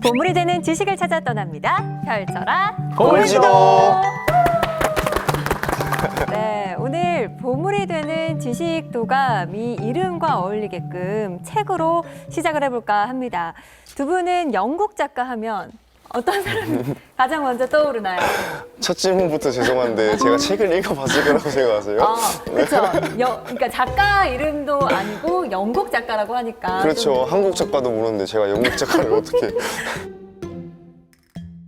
보물이 되는 지식을 찾아 떠납니다. 펼쳐라 고물지도. 네, 오늘 보물이 되는 지식도감 이 이름과 어울리게끔 책으로 시작을 해볼까 합니다. 두 분은 영국 작가 하면 어떤 사람이 가장 먼저 떠오르나요? 첫 질문부터 죄송한데 제가 책을 읽어봤을 거라고 생각하세요? 그렇죠. 그러니까 작가 이름도 아니고 영국 작가라고 하니까. 그렇죠. 좀 한국 작가도 모르는데 제가 영국 작가를 어떻게.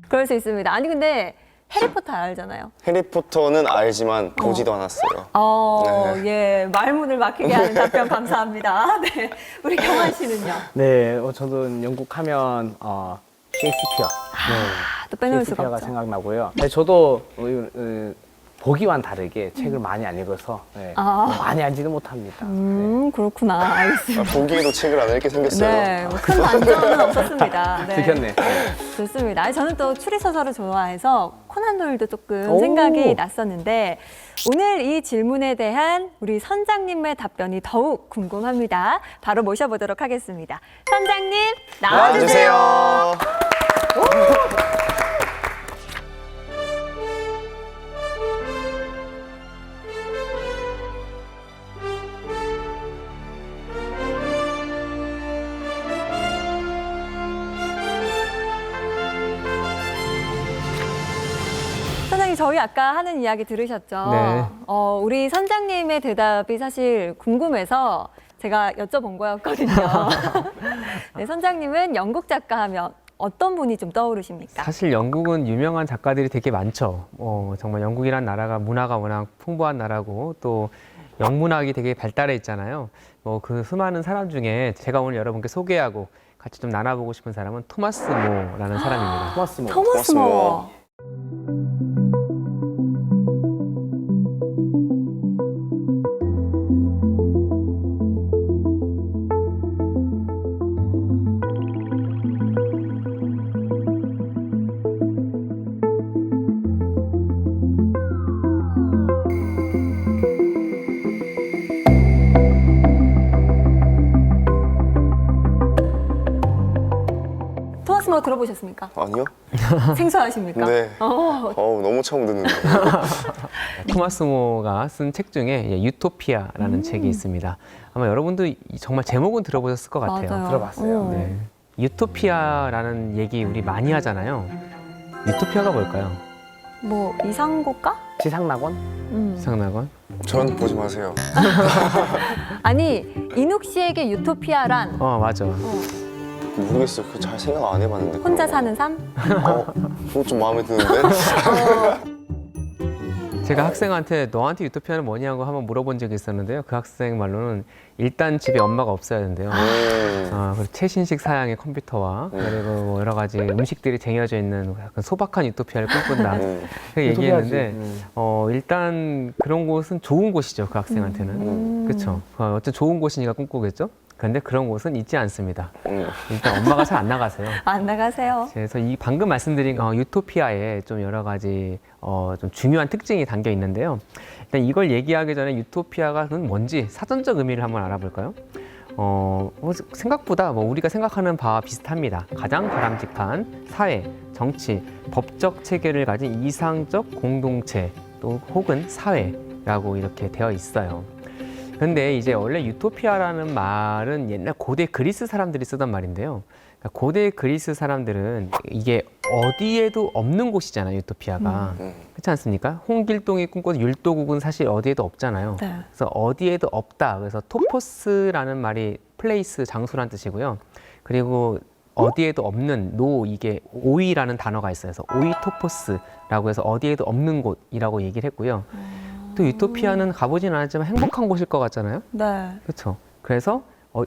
그럴 수 있습니다. 아니 근데 해리포터 알잖아요. 해리포터는 알지만 보지도 않았어요. 예, 말문을 막히게 하는 답변 감사합니다. 네, 우리 경환 씨는요? 네, 저도 영국 하면 셰익스피어. 또 빼놓을 수가 셰익스피어가 없죠. 생각나고요. 네, 저도 보기와는 다르게 책을 많이 안 읽어서 많이 알지는 못합니다. 그렇구나. 알겠습니다. 보기에도 책을 안 읽게 생겼어요. 네, 뭐큰 반전은 없었습니다. 네. 들켰네. 좋습니다. 아니, 저는 또 추리소설을 좋아해서 코난 도일도 조금 오. 생각이 났었는데 오늘 이 질문에 대한 우리 선장님의 답변이 더욱 궁금합니다. 바로 모셔보도록 하겠습니다. 선장님 나와주세요. 나와주세요. 선장님, 저희 아까 하는 이야기 들으셨죠? 네. 우리 선장님의 대답이 사실 궁금해서 제가 여쭤본 거였거든요. 네, 선장님은 영국 작가 하면 어떤 분이 좀 떠오르십니까? 사실 영국은 유명한 작가들이 되게 많죠. 정말 영국이란 나라가 문화가 워낙 풍부한 나라고 또 영문학이 되게 발달해 있잖아요. 그 수많은 사람 중에 제가 오늘 여러분께 소개하고 같이 좀 나눠보고 싶은 사람은 토마스 모라는 사람입니다. 토마스 모. 토마스 모. 토마스 모 들어보셨습니까? 아니요? 생소하십니까? 네. 어, 너무 처음 듣는데. 토마스 모가 쓴 책 중에 유토피아라는 책이 있습니다. 아마 여러분도 정말 제목은 들어보셨을 것 같아요. 맞아요. 들어봤어요. 네. 유토피아라는 얘기 우리 많이 하잖아요. 유토피아가 뭘까요? 뭐 이상고가? 지상낙원? 이상나건? 전 보지 마세요. 아니 이녹 씨에게 유토피아란 맞아. 모르겠어요. 그거 잘 생각 안 해봤는데. 혼자 그런 사는 삶? 거. 그거 좀 마음에 드는데? 제가 학생한테 너한테 유토피아는 뭐냐고 한번 물어본 적이 있었는데요. 그 학생 말로는 일단 집에 엄마가 없어야 된대요. 그리고 최신식 사양의 컴퓨터와 그리고 뭐 여러 가지 음식들이 쟁여져 있는 약간 소박한 유토피아를 꿈꾼다. 그 얘기했는데 일단 그런 곳은 좋은 곳이죠. 그 학생한테는. 그렇죠. 어쨌든 좋은 곳이니까 꿈꾸겠죠. 그런데 그런 곳은 있지 않습니다. 일단 엄마가 잘 안 나가세요. 안 나가세요. 그래서 이 방금 말씀드린 유토피아에 좀 여러 가지 좀 중요한 특징이 담겨 있는데요. 일단 이걸 얘기하기 전에 유토피아가는 뭔지 사전적 의미를 한번 알아볼까요? 생각보다 우리가 생각하는 바와 비슷합니다. 가장 바람직한 사회, 정치, 법적 체계를 가진 이상적 공동체 또 혹은 사회라고 이렇게 되어 있어요. 근데 이제 원래 유토피아라는 말은 옛날 고대 그리스 사람들이 쓰던 말인데요. 그러니까 고대 그리스 사람들은 이게 어디에도 없는 곳이잖아요, 유토피아가. 그렇지 않습니까? 홍길동이 꿈꿔도 율도국은 사실 어디에도 없잖아요. 네. 그래서 어디에도 없다. 그래서 토포스라는 말이 플레이스, 장소란 뜻이고요. 그리고 어디에도 없는 이게 오이라는 단어가 있어요. 그래서 오이토포스라고 해서 어디에도 없는 곳이라고 얘기를 했고요. 또 유토피아는 가보진 않았지만 행복한 곳일 것 같잖아요. 네. 그렇죠. 그래서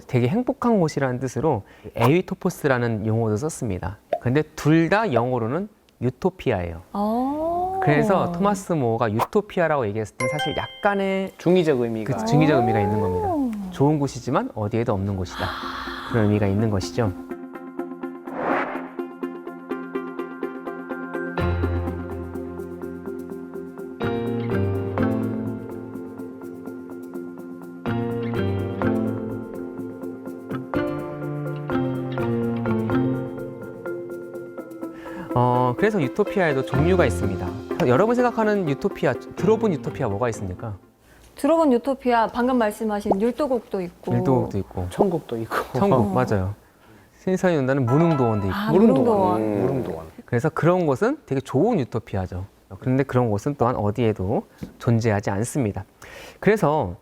되게 행복한 곳이라는 뜻으로 에위토포스라는 용어도 썼습니다. 근데 둘 다 영어로는 유토피아예요. 그래서 토마스 모가 유토피아라고 얘기했을 때 사실 약간의 중의적 의미가. 중의적 의미가 있는 겁니다. 좋은 곳이지만 어디에도 없는 곳이다. 그런 의미가 있는 것이죠. 그래서 유토피아에도 종류가 있습니다. 여러분 생각하는 유토피아, 들어본 유토피아 뭐가 있습니까? 들어본 유토피아 방금 말씀하신 율도국도 있고. 율도국도 있고, 천국도 있고. 천국 맞아요. 신선이 온다는 무릉도원도 있고. 무릉도원. 무릉도원. 그래서 그런 곳은 되게 좋은 유토피아죠. 그런데 그런 곳은 또한 어디에도 존재하지 않습니다. 그래서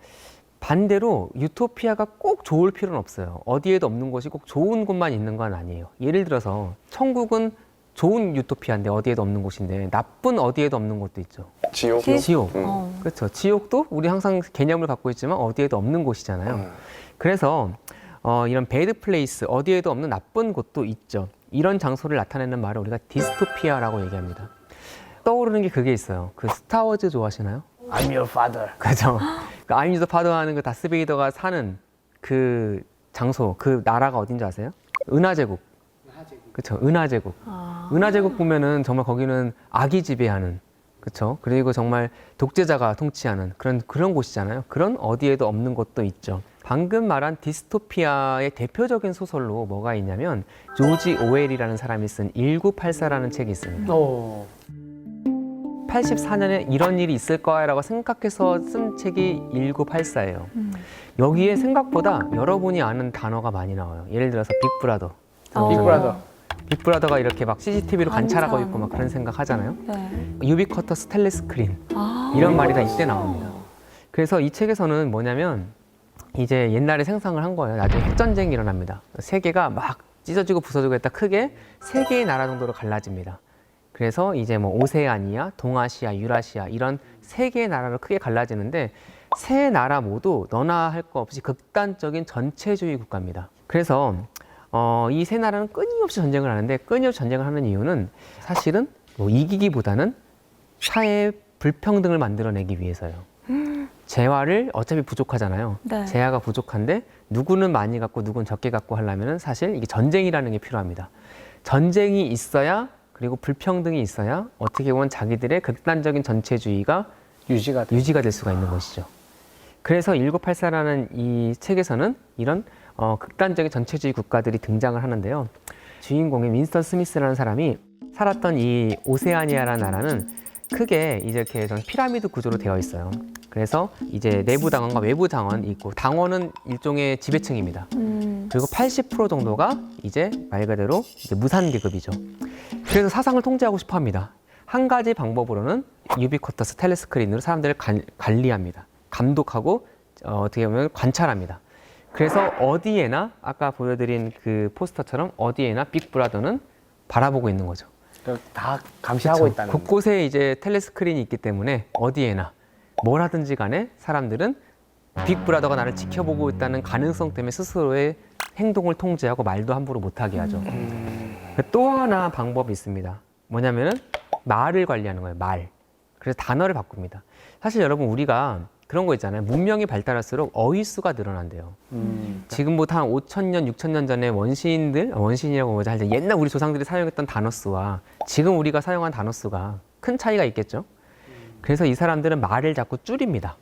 반대로 유토피아가 꼭 좋을 필요는 없어요. 어디에도 없는 곳이 꼭 좋은 곳만 있는 건 아니에요. 예를 들어서 천국은 좋은 유토피아인데 어디에도 없는 곳인데 나쁜 어디에도 없는 곳도 있죠. 지옥? 지옥. 어. 그렇죠. 지옥도 우리 항상 개념을 갖고 있지만 어디에도 없는 곳이잖아요. 그래서 이런 배드 플레이스, 어디에도 없는 나쁜 곳도 있죠. 이런 장소를 나타내는 말을 우리가 디스토피아라고 얘기합니다. 떠오르는 게 그게 있어요. 그 스타워즈 좋아하시나요? I'm your father. 그죠. 그 I'm your father 하는 그 다스베이더가 사는 그 장소, 그 나라가 어딘지 아세요? 은하제국. 그쵸. 은하제국. 은하제국 보면은 정말 거기는 악이 지배하는, 그쵸. 그리고 정말 독재자가 통치하는 그런 곳이잖아요. 그런 어디에도 없는 곳도 있죠. 방금 말한 디스토피아의 대표적인 소설로 뭐가 있냐면 조지 오웰이라는 사람이 쓴 1984라는 책이 있습니다. 84년에 이런 일이 있을 거야라고 생각해서 쓴 책이 1984예요. 여기에 생각보다 여러분이 아는 단어가 많이 나와요. 예를 들어서 빅브라더. 빅브라더. 빅브라더가 이렇게 막 CCTV로 관찰하고 관찰. 있고 막 그런 생각 하잖아요. 네. 유비쿼터 스테인리스 스크린. 이런 말이 다 이때 나옵니다. 그래서 이 책에서는 뭐냐면 이제 옛날에 생각을 한 거예요. 나중에 핵전쟁이 일어납니다. 세계가 막 찢어지고 부서지고 했다 크게 세 개의 나라 정도로 갈라집니다. 그래서 이제 뭐 오세아니아, 동아시아, 유라시아 이런 세 개의 나라로 크게 갈라지는데 세 나라 모두 너나 할 거 없이 극단적인 전체주의 국가입니다. 그래서 이 세 나라는 끊임없이 전쟁을 하는데 끊임없이 전쟁을 하는 이유는 사실은 뭐 이기기보다는 사회의 불평등을 만들어내기 위해서요. 재화를 어차피 부족하잖아요. 네. 재화가 부족한데 누구는 많이 갖고 누구는 적게 갖고 하려면 사실 이게 전쟁이라는 게 필요합니다. 전쟁이 있어야 그리고 불평등이 있어야 어떻게 보면 자기들의 극단적인 전체주의가 유지가 될 수가 있는 것이죠. 그래서 1984라는 이 책에서는 이런 극단적인 전체주의 국가들이 등장을 하는데요. 주인공인 윈스턴 스미스라는 사람이 살았던 이 오세아니아라는 나라는 크게 이렇게 피라미드 구조로 되어 있어요. 그래서 이제 내부 당원과 외부 당원이 있고 당원은 일종의 지배층입니다. 그리고 80% 정도가 이제 말 그대로 이제 무산 계급이죠. 그래서 사상을 통제하고 싶어 합니다. 한 가지 방법으로는 유비쿼터 스테인리스 스크린으로 사람들을 관리합니다. 감독하고 어떻게 보면 관찰합니다. 그래서 어디에나 아까 보여드린 그 포스터처럼 어디에나 빅브라더는 바라보고 있는 거죠. 다 감시하고 그쵸. 있다는. 곳곳에 이제 텔레스크린이 있기 때문에 어디에나 뭘 하든지 간에 사람들은 빅브라더가 나를 지켜보고 있다는 가능성 때문에 스스로의 행동을 통제하고 말도 함부로 못하게 하죠. 또 하나 방법이 있습니다. 뭐냐면은 말을 관리하는 거예요. 말. 그래서 단어를 바꿉니다. 사실 여러분 우리가 그런 거 있잖아요. 문명이 발달할수록 어휘수가 늘어난대요. 지금부터 한 5,000년, 6,000년 전에 원시인이라고 보자 할 때 옛날 우리 조상들이 사용했던 단어 수와 지금 우리가 사용한 단어 수가 큰 차이가 있겠죠. 그래서 이 사람들은 말을 자꾸 줄입니다.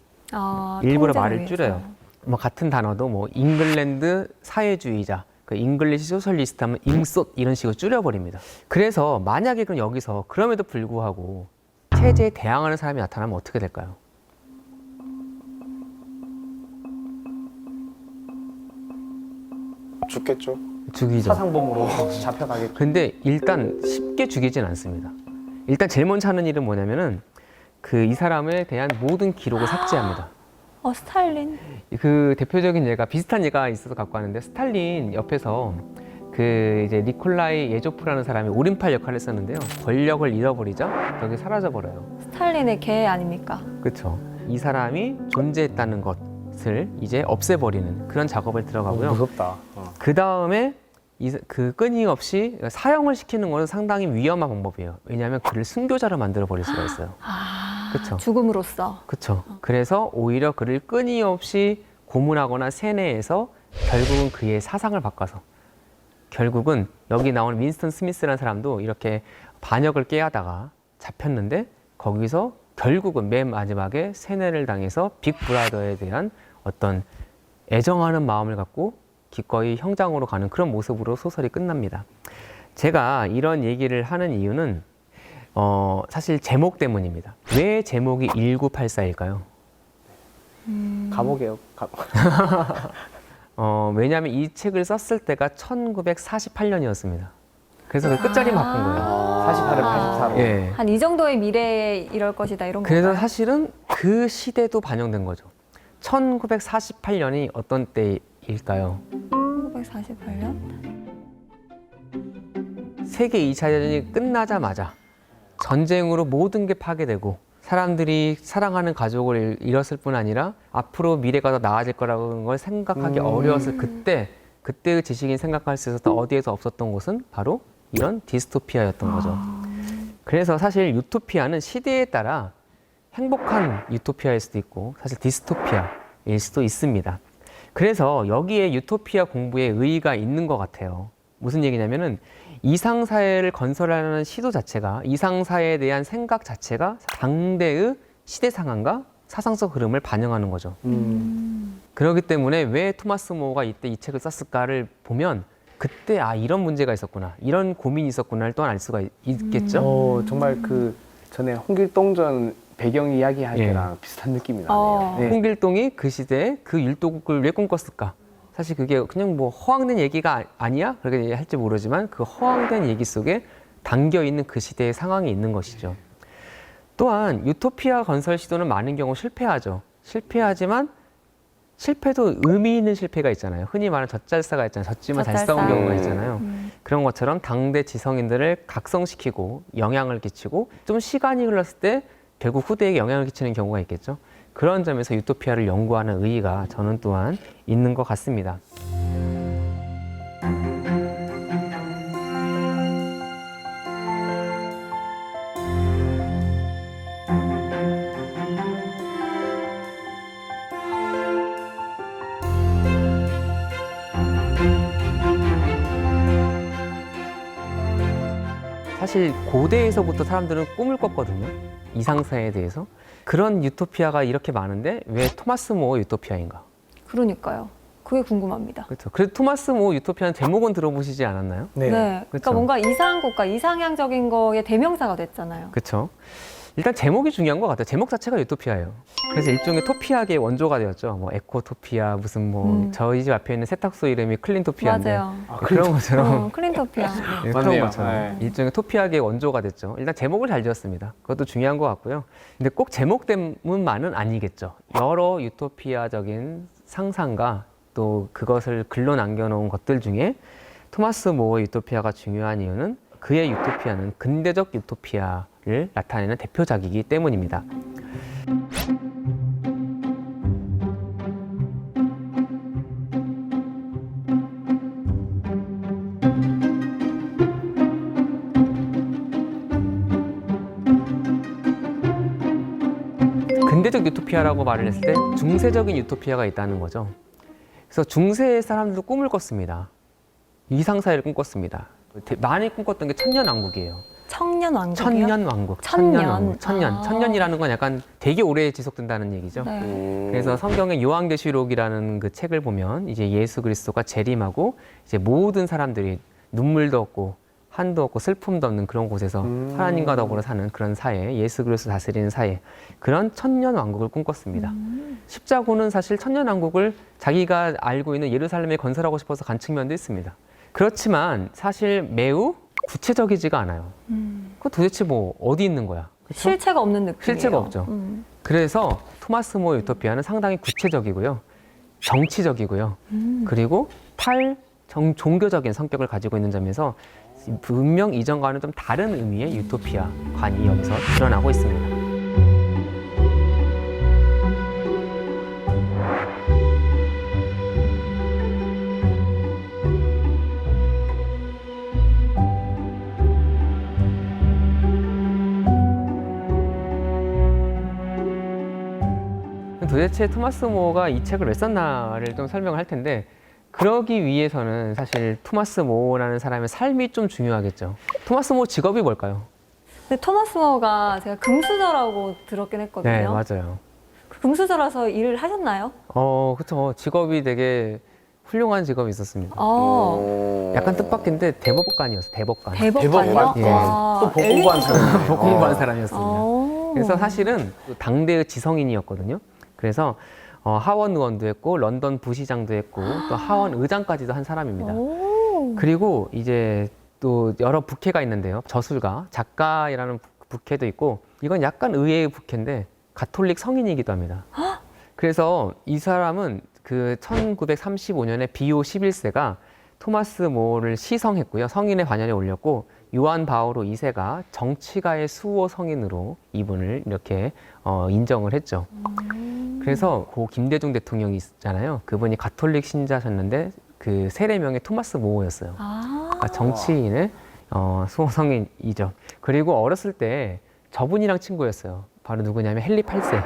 일부러 통제를 말을 위해서. 줄여요. 뭐 같은 단어도 뭐 잉글랜드 사회주의자, 그 잉글리시 소셜리스트 하면 잉소 이런 식으로 줄여버립니다. 그래서 만약에 그럼 여기서 그럼에도 불구하고 체제에 대항하는 사람이 나타나면 어떻게 될까요? 죽겠죠. 죽이죠. 사상범으로 잡혀가겠죠. 근데 일단 쉽게 죽이진 않습니다. 일단 제일 먼저 하는 일은 뭐냐면은 그 이 사람에 대한 모든 기록을 삭제합니다. 스탈린. 그 대표적인 예가 비슷한 예가 있어서 갖고 왔는데 스탈린 옆에서 그 이제 니콜라이 예조프라는 사람이 오른팔 역할을 했었는데요. 권력을 잃어버리자 여기 사라져 버려요. 스탈린의 개 아닙니까? 그렇죠. 이 사람이 존재했다는 것을 이제 없애버리는 그런 작업을 들어가고요. 무섭다. 그 다음에 그 끊임없이 사형을 시키는 것은 상당히 위험한 방법이에요. 왜냐하면 그를 순교자로 만들어 버릴 수가 있어요. 그렇죠. 죽음으로써. 그렇죠. 그래서 오히려 그를 끊임없이 고문하거나 세뇌해서 결국은 그의 사상을 바꿔서 결국은 여기 나오는 윈스턴 스미스라는 사람도 이렇게 반역을 깨하다가 잡혔는데 거기서 결국은 맨 마지막에 세뇌를 당해서 빅브라더에 대한 어떤 애정하는 마음을 갖고 기꺼이 형장으로 가는 그런 모습으로 소설이 끝납니다. 제가 이런 얘기를 하는 이유는 사실 제목 때문입니다. 왜 제목이 1984일까요? 감옥이에요. 왜냐하면 이 책을 썼을 때가 1948년이었습니다. 그래서 그 끝자리 바꾼 거예요. 48을 84로. 예. 한 이 정도의 미래에 이럴 것이다 이런 그래서 건가요? 사실은 그 시대도 반영된 거죠. 1948년이 어떤 때일까요? 1948년? 세계 2차 대전이 끝나자마자 전쟁으로 모든 게 파괴되고 사람들이 사랑하는 가족을 잃었을 뿐 아니라 앞으로 미래가 더 나아질 거라는 걸 생각하기 어려웠을 그때의 지식인 생각할 수 있었던 어디에서 없었던 곳은 바로 이런 디스토피아였던 거죠. 그래서 사실 유토피아는 시대에 따라 행복한 유토피아일 수도 있고 사실 디스토피아일 수도 있습니다. 그래서 여기에 유토피아 공부에 의의가 있는 것 같아요. 무슨 얘기냐면은 이상사회를 건설하는 시도 자체가 이상사회에 대한 생각 자체가 당대의 시대 상황과 사상적 흐름을 반영하는 거죠. 그렇기 때문에 왜 토마스 모어가 이때 이 책을 썼을까를 보면 그때 이런 문제가 있었구나, 이런 고민이 있었구나를 또한 알 수가 있겠죠. 정말 그 전에 홍길동전 배경 이야기 할 예. 때랑 비슷한 느낌이 나네요. 네. 홍길동이 그 시대에 그 율도국을 왜 꿈꿨을까? 사실 그게 그냥 뭐 허황된 얘기가 아니야? 그렇게 할지 모르지만 그 허황된 얘기 속에 담겨 있는 그 시대의 상황이 있는 것이죠. 또한 유토피아 건설 시도는 많은 경우 실패하죠. 실패하지만 실패도 의미 있는 실패가 있잖아요. 흔히 말하는 젖잘싸가 있잖아요. 젖지만 잘 젖잘싸. 싸운 경우가 있잖아요. 그런 것처럼 당대 지성인들을 각성시키고 영향을 끼치고 좀 시간이 흘렀을 때 결국 후대에게 영향을 끼치는 경우가 있겠죠. 그런 점에서 유토피아를 연구하는 의의가 저는 또한 있는 것 같습니다. 사실 고대에서부터 사람들은 꿈을 꿨거든요. 이상사회에 대해서. 그런 유토피아가 이렇게 많은데 왜 토마스 모어 유토피아인가? 그러니까요. 그게 궁금합니다. 그렇죠. 그래도 토마스 모어 유토피아는 제목은 들어보시지 않았나요? 네. 그러니까 그쵸. 뭔가 이상국가, 이상향적인 거의 대명사가 됐잖아요. 그렇죠. 일단 제목이 중요한 것 같아요. 제목 자체가 유토피아예요. 그래서 일종의 토피아계의 원조가 되었죠. 뭐 에코토피아, 무슨 뭐 저희 집 앞에 있는 세탁소 이름이 클린토피아인데 맞아요. 그런 것처럼 클린토피아. 그런 맞네요. 것처럼 네. 일종의 토피아계의 원조가 됐죠. 일단 제목을 잘 지었습니다. 그것도 중요한 것 같고요. 근데 꼭 제목 때문만은 아니겠죠. 여러 유토피아적인 상상과 또 그것을 글로 남겨놓은 것들 중에 토마스 모어의 유토피아가 중요한 이유는 그의 유토피아는 근대적 유토피아를 나타내는 대표작이기 때문입니다. 근대적 유토피아라고 말을 했을 때 중세적인 유토피아가 있다는 거죠. 그래서 중세의 사람들도 꿈을 꿨습니다. 이상사회를 꿈꿨습니다. 많이 꿈꿨던 게 천년왕국이에요. 청년왕국이요? 천년왕국. 천년. 천년이라는 건 약간 되게 오래 지속된다는 얘기죠. 네. 그래서 성경의 요한계시록이라는 그 책을 보면 이제 예수 그리스도가 재림하고 이제 모든 사람들이 눈물도 없고 한도 없고 슬픔도 없는 그런 곳에서 하나님과 더불어 사는 그런 사회, 예수 그리스도 다스리는 사회, 그런 천년왕국을 꿈꿨습니다. 십자고는 사실 천년왕국을 자기가 알고 있는 예루살렘에 건설하고 싶어서 간 측면도 있습니다. 그렇지만 사실 매우 구체적이지가 않아요. 그 도대체 뭐 어디 있는 거야? 그쵸? 실체가 없는 느낌이에요. 실체가 없죠. 그래서 토마스 모어 유토피아는 상당히 구체적이고요, 정치적이고요, 그리고 종교적인 성격을 가지고 있는 점에서 분명 이전과는 좀 다른 의미의 유토피아관이 여기서 드러나고 있습니다. 도대체 토마스 모어가 이 책을 왜 썼나를 좀 설명을 할 텐데, 그러기 위해서는 사실 토마스 모어라는 사람의 삶이 좀 중요하겠죠. 토마스 모어 직업이 뭘까요? 근데 토마스 모어가 제가 금수저라고 들었긴 했거든요. 네, 맞아요. 그 금수저라서 일을 하셨나요? 그렇죠. 직업이 되게 훌륭한 직업이 있었습니다. 어. 약간 뜻밖인데 대법관이었어요. 대법관. 대법관이요? 예. 아, 또 복 공부한 사람. 복 공부한 사람이었습니다. 어. 그래서 사실은 당대의 지성인이었거든요. 그래서 하원 의원도 했고 런던 부시장도 했고 또 하원 의장까지도 한 사람입니다. 오. 그리고 이제 또 여러 부캐가 있는데요. 저술가, 작가이라는 부캐도 있고 이건 약간 의외의 부캐인데 가톨릭 성인이기도 합니다. 그래서 이 사람은 그 1935년에 비오 11세가 토마스 모를 시성했고요. 성인의 반열에 올렸고 요한 바오로 2세가 정치가의 수호 성인으로 이분을 이렇게 인정을 했죠. 그래서 고 김대중 대통령이 있잖아요. 그분이 가톨릭 신자셨는데 그 세례명이 토마스 모였어요. 그러니까 정치인의 수호 성인이죠. 그리고 어렸을 때 저분이랑 친구였어요. 바로 누구냐면 헨리 8세.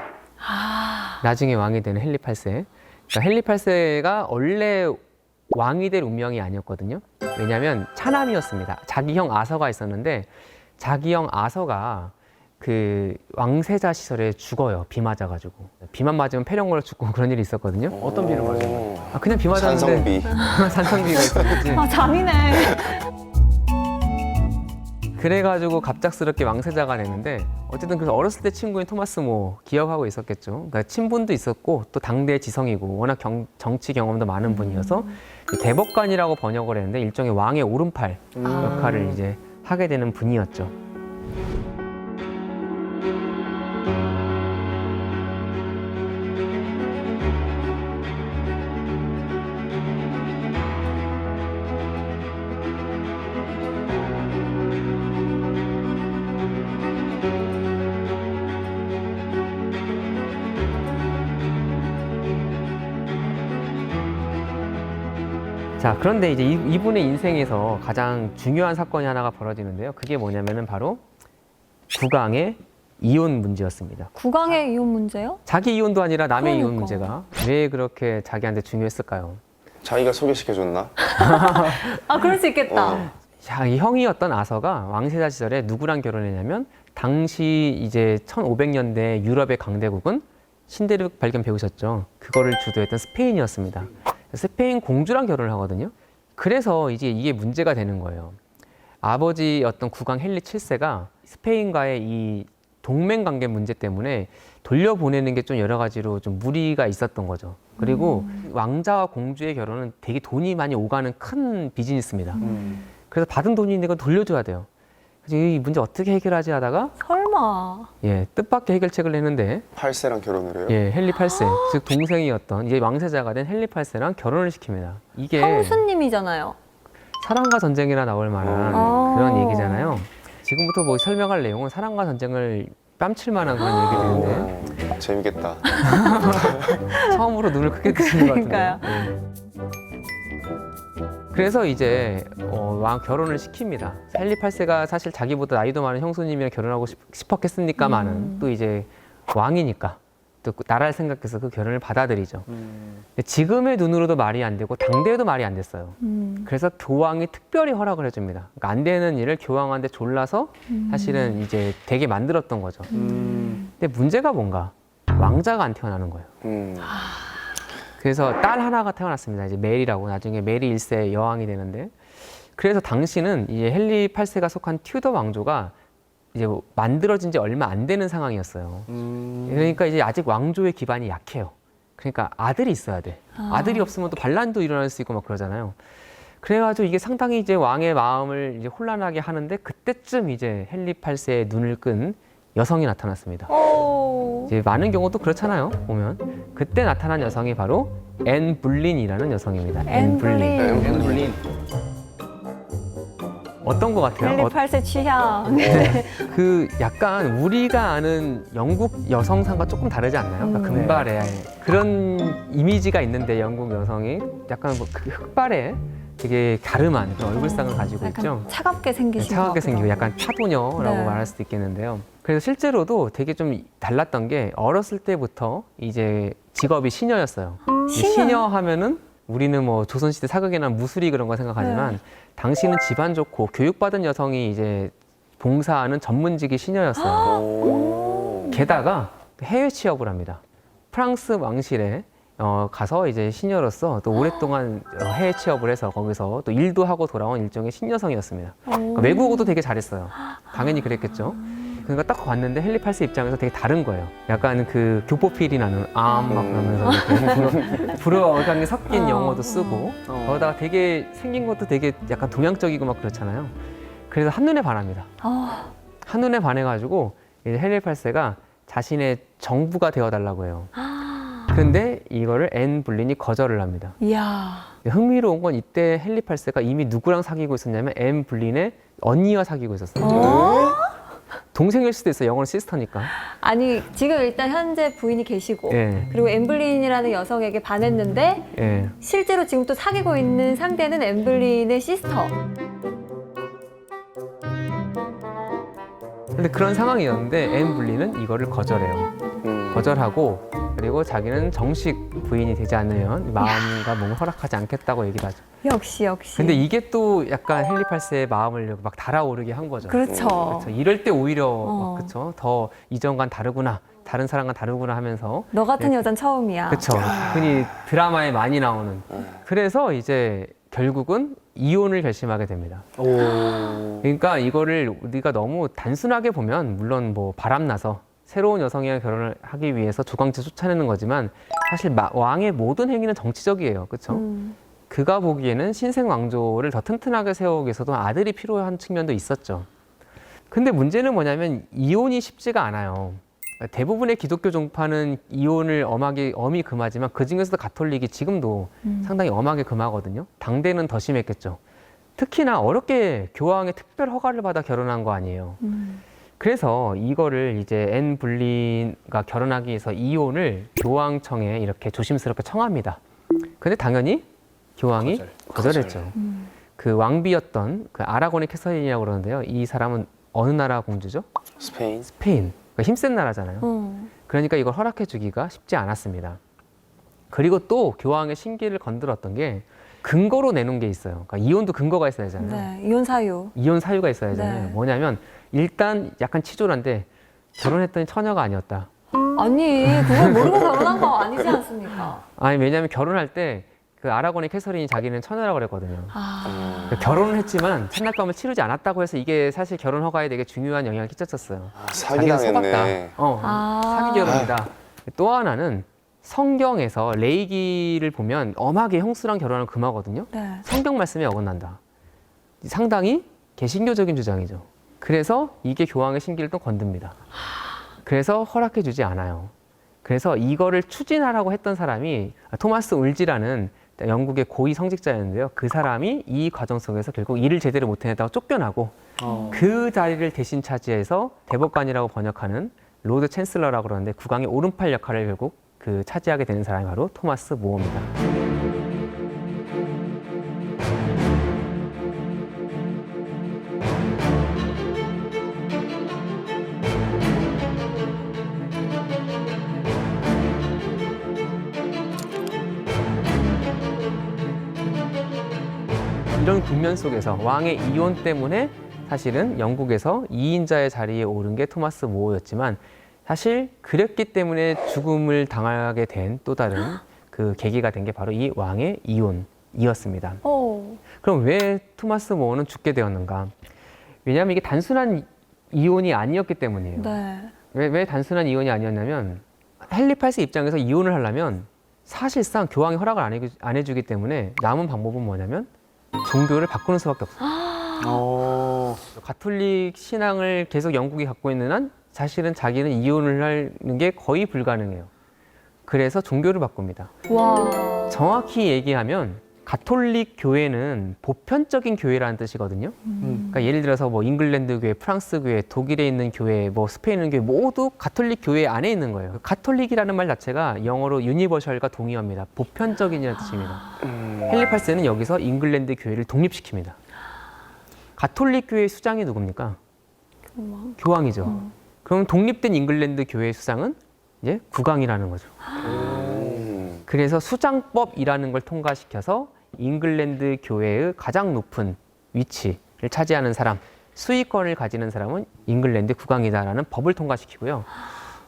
나중에 왕이 되는 헨리 8세. 그러니까 헨리 8세가 원래 왕이 될 운명이 아니었거든요. 왜냐하면 차남이었습니다. 자기 형 아서가 있었는데 자기 형 아서가 그 왕세자 시절에 죽어요. 비 맞아가지고. 비만 맞으면 폐렴 걸려 죽고 그런 일이 있었거든요. 어떤 비를 맞아요? 그냥 비 맞았는데 산성비. 산성비가 있었지. 아, 잠이네. 그래가지고 갑작스럽게 왕세자가 되는데 어쨌든 그래서 어렸을 때 친구인 토마스 모 기억하고 있었겠죠. 그러니까 친분도 있었고 또 당대 지성이고 워낙 정치 경험도 많은 분이어서 대법관이라고 번역을 했는데 일종의 왕의 오른팔 역할을 이제 하게 되는 분이었죠. 자, 그런데 이제 이분의 인생에서 가장 중요한 사건이 하나가 벌어지는데요. 그게 뭐냐면은 바로 국왕의 이혼 문제였습니다. 국왕의 이혼 문제요? 자기 이혼도 아니라 남의 이혼 그러니까. 문제가 왜 그렇게 자기한테 중요했을까요? 자기가 소개시켜줬나? 아, 그럴 수 있겠다. 자, 이 형이었던 아서가 왕세자 시절에 누구랑 결혼했냐면 당시 이제 1500년대 유럽의 강대국은 신대륙 발견 배우셨죠. 그거를 주도했던 스페인이었습니다. 스페인 공주랑 결혼을 하거든요. 그래서 이제 이게 문제가 되는 거예요. 아버지였던 국왕 헨리 7세가 스페인과의 이 동맹 관계 문제 때문에 돌려보내는 게 좀 여러 가지로 좀 무리가 있었던 거죠. 그리고 왕자와 공주의 결혼은 되게 돈이 많이 오가는 큰 비즈니스입니다. 그래서 받은 돈이 있는데 그걸 돌려줘야 돼요. 그래서 이 문제 어떻게 해결하지 하다가 설마. 뜻밖의 해결책을 내는데 8세랑 결혼을 해요? 헨리 8세, 즉 동생이었던 이제 왕세자가 된 헨리 8세랑 결혼을 시킵니다. 이게 형수님이잖아요. 사랑과 전쟁이라 나올 만한 그런 얘기잖아요. 지금부터 뭐 설명할 내용은 사랑과 전쟁을 뺨칠 만한 그런 얘기들인데 재밌겠다. 처음으로 눈을 크게 뜨시는 것 그러니까요. 같은데요. 그래서 이제 왕 결혼을 시킵니다. 헨리 8세가 사실 자기보다 나이도 많은 형수님이랑 결혼하고 싶었겠습니까마는 또 이제 왕이니까 또 나라를 생각해서 그 결혼을 받아들이죠. 근데 지금의 눈으로도 말이 안 되고 당대에도 말이 안 됐어요. 그래서 교황이 특별히 허락을 해줍니다. 그러니까 안 되는 일을 교황한테 졸라서 사실은 이제 되게 만들었던 거죠. 근데 문제가 뭔가 왕자가 안 태어나는 거예요. 그래서 딸 하나가 태어났습니다. 이제 메리라고 나중에 메리 1세 여왕이 되는데 그래서 당시는 이제 헨리 8세가 속한 튜더 왕조가 이제 만들어진 지 얼마 안 되는 상황이었어요. 그러니까 이제 아직 왕조의 기반이 약해요. 그러니까 아들이 있어야 돼. 아들이 없으면 또 반란도 일어날 수 있고 막 그러잖아요. 그래가지고 이게 상당히 이제 왕의 마음을 이제 혼란하게 하는데 그때쯤 이제 헨리 8세의 눈을 끈 여성이 나타났습니다. 이제 많은 경우도 그렇잖아요. 보면 그때 나타난 여성이 바로 앤 불린이라는 여성입니다. 앤 엠블린. 어떤 것 같아요? 헨리 8세 취향. 그 약간 우리가 아는 영국 여성상과 조금 다르지 않나요? 그러니까 금발의 그런 이미지가 있는데 영국 여성이 약간 그 흑발의 되게 갸름한 그런 얼굴상을 가지고 있죠. 약간 차갑게 생기신 것 차갑게 같기도 생기고 하고. 약간 파도녀라고 네. 말할 수도 있겠는데요. 그래서 실제로도 되게 좀 달랐던 게 어렸을 때부터 이제 직업이 시녀였어요. 시녀 하면은 우리는 뭐 조선시대 사극이나 무술이 그런 거 생각하지만 당시는 집안 좋고 교육받은 여성이 이제 봉사하는 전문직이 시녀였어요. 게다가 해외 취업을 합니다. 프랑스 왕실에 가서 이제 시녀로서 또 오랫동안 해외 취업을 해서 거기서 또 일도 하고 돌아온 일종의 신여성이었습니다. 그러니까 외국어도 되게 잘했어요. 당연히 그랬겠죠. 그러니까 딱 봤는데 헨리 8세 입장에서 되게 다른 거예요. 약간 그 교포필이 나는 막 나면서 이렇게 불어가 섞인 영어도 쓰고 거기다가 되게 생긴 것도 되게 약간 동양적이고 막 그렇잖아요. 그래서 한눈에 반합니다. 한눈에 반해가지고 이제 헨리 8세가 자신의 정부가 되어달라고 해요. 근데 이거를 앤 불린이 거절을 합니다. 이야. 흥미로운 건 이때 헨리 8세가 이미 누구랑 사귀고 있었냐면 앤 불린의 언니와 사귀고 있었어요. 동생일 수도 있어요. 영어는 시스터니까. 아니 지금 일단 현재 부인이 계시고 예. 그리고 엠블린이라는 여성에게 반했는데 예. 실제로 지금 또 사귀고 있는 상대는 엠블린의 시스터. 근데 그런 상황이었는데 앤 불린은 이거를 거절해요. 거절하고 그리고 자기는 정식 부인이 되지 않으면 마음과 몸을 허락하지 않겠다고 얘기를 하죠. 역시. 근데 이게 또 약간 헨리 8세의 마음을 막 달아오르게 한 거죠. 그렇죠. 그렇죠. 이럴 때 오히려 막 그렇죠. 더 이전과는 다르구나, 다른 사람과 다르구나 하면서 너 같은 여잔 처음이야. 그렇죠. 흔히 드라마에 많이 나오는. 그래서 이제 결국은 이혼을 결심하게 됩니다. 그러니까 이거를 우리가 너무 단순하게 보면 물론 뭐 바람나서 새로운 여성이랑 결혼을 하기 위해서 주광지 쫓아내는 거지만 사실 왕의 모든 행위는 정치적이에요. 그렇죠? 그가 보기에는 신생 왕조를 더 튼튼하게 세우기 위해서도 아들이 필요한 측면도 있었죠. 근데 문제는 뭐냐면 이혼이 쉽지가 않아요. 대부분의 기독교 종파는 이혼을 엄히 금하지만 그 중에서도 가톨릭이 지금도 상당히 엄하게 금하거든요. 당대는 더 심했겠죠. 특히나 어렵게 교황의 특별 허가를 받아 결혼한 거 아니에요. 그래서 이거를 이제 앤 불린과 결혼하기 위해서 이혼을 교황청에 이렇게 조심스럽게 청합니다. 근데 당연히 교황이 거절했죠. 그 왕비였던 그 아라곤의 캐서린이라고 그러는데요. 이 사람은 어느 나라 공주죠? 스페인. 스페인. 그러니까 힘센 나라잖아요. 그러니까 이걸 허락해 주기가 쉽지 않았습니다. 그리고 또 교황의 신기를 건드렸던 게 근거로 내놓은 게 있어요. 그러니까 이혼도 근거가 있어야 되잖아요. 네, 이혼 사유. 이혼 사유가 있어야 되잖아요. 네. 뭐냐면 일단 약간 치졸한데 결혼했더니 처녀가 아니었다. 아니 그걸 모르고 결혼한 거 아니지 않습니까? 아니 왜냐하면 결혼할 때 그 아라곤의 캐서린이 자기는 처녀라고 그랬거든요. 그러니까 결혼을 했지만 첫날밤을 치르지 않았다고 해서 이게 사실 결혼 허가에 되게 중요한 영향을 끼쳤었어요. 자기는 사기당했네. 사기 결혼이다. 또 하나는 성경에서 레이기를 보면 엄하게 형수랑 결혼을 금하거든요. 네. 성경 말씀에 어긋난다. 상당히 개신교적인 주장이죠. 그래서 이게 교황의 신기를 또 건듭니다. 그래서 허락해 주지 않아요. 그래서 이거를 추진하라고 했던 사람이 토마스 울지라는 영국의 고위 성직자였는데요. 그 사람이 이 과정 속에서 결국 일을 제대로 못해냈다고 쫓겨나고 그 자리를 대신 차지해서 대법관이라고 번역하는 로드 챈슬러라고 그러는데 국왕의 오른팔 역할을 결국 그 차지하게 되는 사람이 바로 토마스 모어입니다. 이런 국면 속에서 왕의 이혼 때문에 사실은 영국에서 2인자의 자리에 오른 게 토마스 모어였지만 사실 그랬기 때문에 죽음을 당하게 된 또 다른 그 계기가 된 게 바로 이 왕의 이혼이었습니다. 그럼 왜 토마스 모어는 죽게 되었는가? 왜냐하면 이게 단순한 이혼이 아니었기 때문이에요. 네. 왜 단순한 이혼이 아니었냐면 헨리 8세 입장에서 이혼을 하려면 사실상 교황이 허락을 안 해주기 때문에 남은 방법은 뭐냐면 종교를 바꾸는 수밖에 없어요. 가톨릭 신앙을 계속 영국이 갖고 있는 한 사실은 자기는 이혼을 하는 게 거의 불가능해요. 그래서 종교를 바꿉니다. 와. 정확히 얘기하면 가톨릭 교회는 보편적인 교회라는 뜻이거든요. 그러니까 예를 들어서 뭐 잉글랜드 교회, 프랑스 교회, 독일에 있는 교회, 뭐 스페인 있는 교회 모두 가톨릭 교회 안에 있는 거예요. 가톨릭이라는 말 자체가 영어로 유니버셜과 동의어입니다. 보편적인이라는 뜻입니다. 헨리 8세는 여기서 잉글랜드 교회를 독립시킵니다. 가톨릭 교회의 수장이 누굽니까? 교황이죠. 그럼 독립된 잉글랜드 교회의 수장은 이제 국왕이라는 거죠. 그래서 수장법이라는 걸 통과시켜서 잉글랜드 교회의 가장 높은 위치를 차지하는 사람, 수의권을 가지는 사람은 잉글랜드 국왕이다라는 법을 통과시키고요.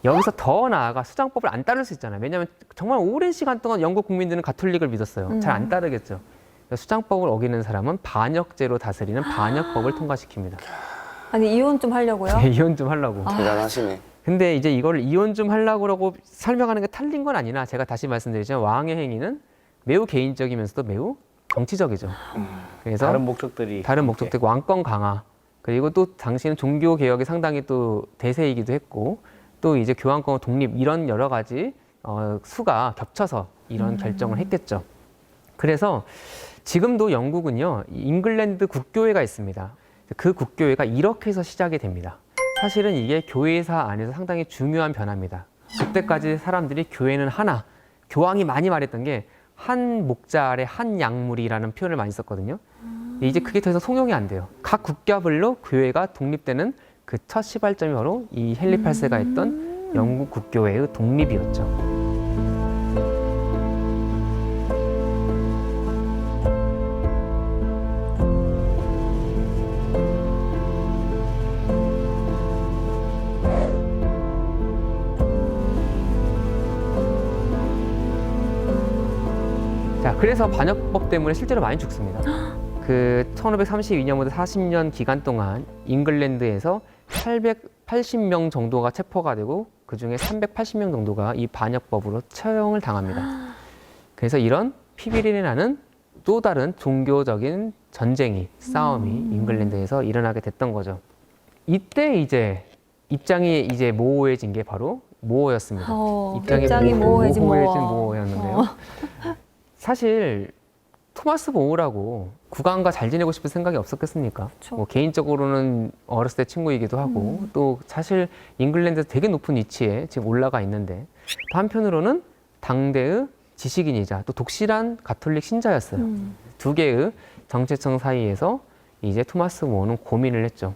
여기서 더 나아가 수장법을 안 따를 수 있잖아요. 왜냐하면 정말 오랜 시간 동안 영국 국민들은 가톨릭을 믿었어요. 잘 안 따르겠죠. 수장법을 어기는 사람은 반역죄로 다스리는 반역법을 통과시킵니다. 아니 이혼 좀 하려고요? 네, 이혼 좀 하려고. 대단하시네. 근데 이제 이걸 이혼 좀 하려고 설명하는 게 틀린 건 아니나 제가 다시 말씀드리지만 왕의 행위는 매우 개인적이면서도 매우 정치적이죠. 그래서 다른 목적들이 다른 목적들 왕권 강화 그리고 또 당시는 종교 개혁이 상당히 또 대세이기도 했고 또 이제 교황권 독립 이런 여러 가지 수가 겹쳐서 이런 결정을 했겠죠. 그래서 지금도 영국은요 잉글랜드 국교회가 있습니다. 그 국교회가 이렇게 해서 시작이 됩니다. 사실은 이게 교회사 안에서 상당히 중요한 변화입니다. 그때까지 사람들이 교회는 하나, 교황이 많이 말했던 게 한 목자 아래 한 약물이라는 표현을 많이 썼거든요. 이제 그게 더 이상 통용이 안 돼요. 각 국가별로 교회가 독립되는 그 첫 시발점이 바로 이 헨리 8세가 했던 영국 국교회의 독립이었죠. 자, 그래서 반역법 때문에 실제로 많이 죽습니다. 그 1532년부터 40년 기간 동안 잉글랜드에서 880명 정도가 체포가 되고 그중에 380명 정도가 이 반역법으로 처형을 당합니다. 그래서 이런 피비린내 나는 또 다른 종교적인 전쟁이 싸움이 잉글랜드에서 일어나게 됐던 거죠. 이때 이제 입장이 이제 모호해진 게 바로 모어였습니다. 입장이 모호해진 모어였는데요. 사실 토마스 모어라고 국왕과 잘 지내고 싶은 생각이 없었겠습니까? 뭐 개인적으로는 어렸을 때 친구이기도 하고 또 사실 잉글랜드에서 되게 높은 위치에 지금 올라가 있는데 또 한편으로는 당대의 지식인이자 또 독실한 가톨릭 신자였어요. 두 개의 정체성 사이에서 이제 토마스 모어는 고민을 했죠.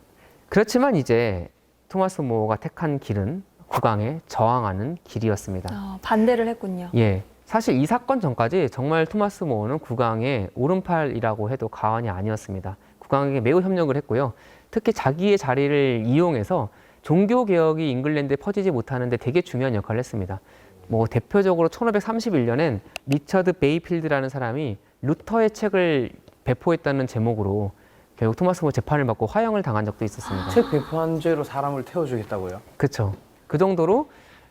그렇지만 이제 토마스 모어가 택한 길은 국왕에 저항하는 길이었습니다. 반대를 했군요. 예. 사실 이 사건 전까지 정말 토마스 모어는 국왕의 오른팔이라고 해도 과언이 아니었습니다. 국왕에게 매우 협력을 했고요. 특히 자기의 자리를 이용해서 종교 개혁이 잉글랜드에 퍼지지 못하는데 되게 중요한 역할을 했습니다. 뭐 대표적으로 1531년엔 리처드 베이필드라는 사람이 루터의 책을 배포했다는 제목으로 결국 토마스 모어 재판을 받고 화형을 당한 적도 있었습니다. 책 배포한 죄로 사람을 태워주겠다고요? 그렇죠. 그 정도로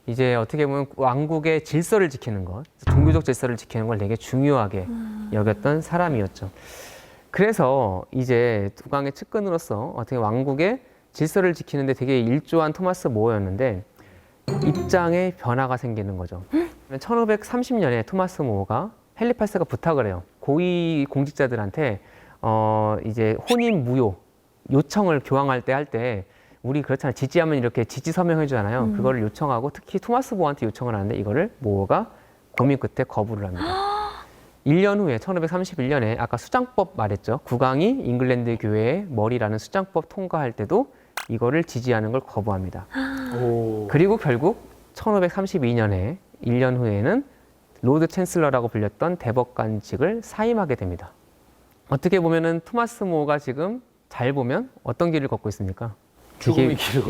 이제 어떻게 보면 왕국의 질서를 지키는 것, 종교적 질서를 지키는 걸 되게 중요하게 여겼던 사람이었죠. 그래서 이제 국왕의 측근으로서 어떻게 왕국의 질서를 지키는데 되게 일조한 토마스 모어였는데 입장에 변화가 생기는 거죠. 1530년에 토마스 모어가 헨리 8세가 부탁을 해요. 고위 공직자들한테 이제 혼인 무효 요청을 교황할 때 할 때 우리 그렇잖아요. 지지하면 이렇게 지지 서명해 주잖아요. 그거를 요청하고 특히 토마스 모어한테 요청을 하는데 이거를 모어가 고민 끝에 거부를 합니다. 1년 후에 1531년에 아까 수장법 말했죠. 국왕이 잉글랜드 교회의 머리라는 수장법 통과할 때도 이거를 지지하는 걸 거부합니다. 그리고 결국 1532년에 1년 후에는 로드 챈슬러라고 불렸던 대법관직을 사임하게 됩니다. 어떻게 보면은 토마스 모어가 지금 잘 보면 어떤 길을 걷고 있습니까? 죽음의 길을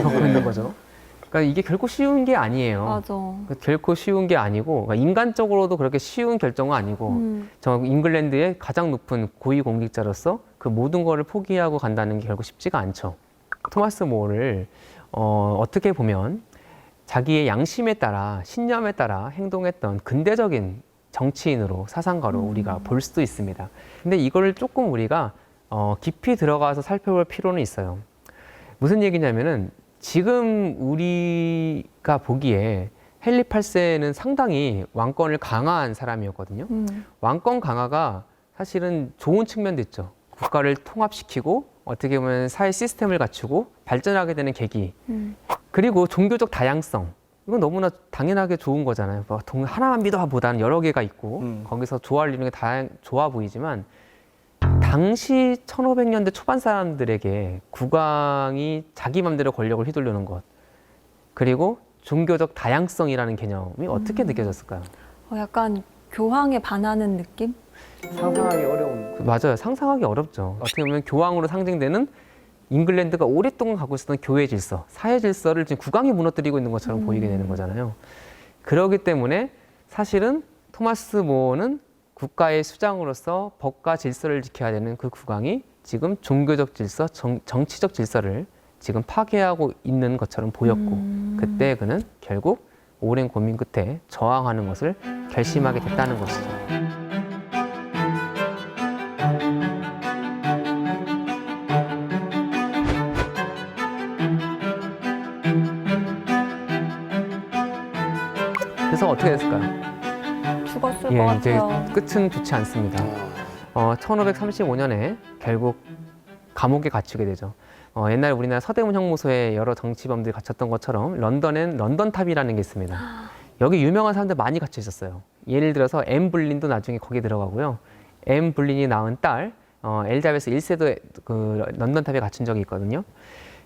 걷고 있는 거죠. 그러니까 이게 결코 쉬운 게 아니에요. 맞아. 결코 쉬운 게 아니고 그러니까 인간적으로도 그렇게 쉬운 결정은 아니고 저 잉글랜드의 가장 높은 고위 공직자로서 그 모든 거를 포기하고 간다는 게 결국 쉽지가 않죠. 토마스 모어를 어떻게 보면 자기의 양심에 따라 신념에 따라 행동했던 근대적인 정치인으로 사상가로 우리가 볼 수도 있습니다. 근데 이걸 조금 우리가 깊이 들어가서 살펴볼 필요는 있어요. 무슨 얘기냐면은 지금 우리가 보기에 헨리 8세는 상당히 왕권을 강화한 사람이었거든요. 왕권 강화가 사실은 좋은 측면도 있죠. 국가를 통합시키고 어떻게 보면 사회 시스템을 갖추고 발전하게 되는 계기. 그리고 종교적 다양성. 이건 너무나 당연하게 좋은 거잖아요. 뭐 하나만 믿어보다는 여러 개가 있고 거기서 좋아할 일은 좋아 보이지만 당시 1500년대 초반 사람들에게 국왕이 자기 맘대로 권력을 휘두르는 것 그리고 종교적 다양성이라는 개념이 어떻게 느껴졌을까요? 약간 교황에 반하는 느낌? 상상하기 어려운. 맞아요. 상상하기 어렵죠. 어떻게 보면 교황으로 상징되는 잉글랜드가 오랫동안 갖고 있었던 교회 질서, 사회 질서를 지금 국왕이 무너뜨리고 있는 것처럼 보이게 되는 거잖아요. 그렇기 때문에 사실은 토마스 모어는 국가의 수장으로서 법과 질서를 지켜야 되는 그 국왕이 지금 종교적 질서, 정치적 질서를 지금 파괴하고 있는 것처럼 보였고 그때 그는 결국 오랜 고민 끝에 저항하는 것을 결심하게 됐다는 것이죠. 그래서 어떻게 됐을까요? 죽었을 것 예, 이제 같아요. 끝은 좋지 않습니다. 1535년에 결국 감옥에 갇히게 되죠. 옛날에 우리나라 서대문 형무소에 여러 정치범들이 갇혔던 것처럼 런던엔 런던탑이라는 게 있습니다. 여기 유명한 사람들 많이 갇혀 있었어요. 예를 들어서 앤 불린도 나중에 거기에 들어가고요. 앤 불린이 낳은 딸 엘자베스 1세도 그 런던탑에 갇힌 적이 있거든요.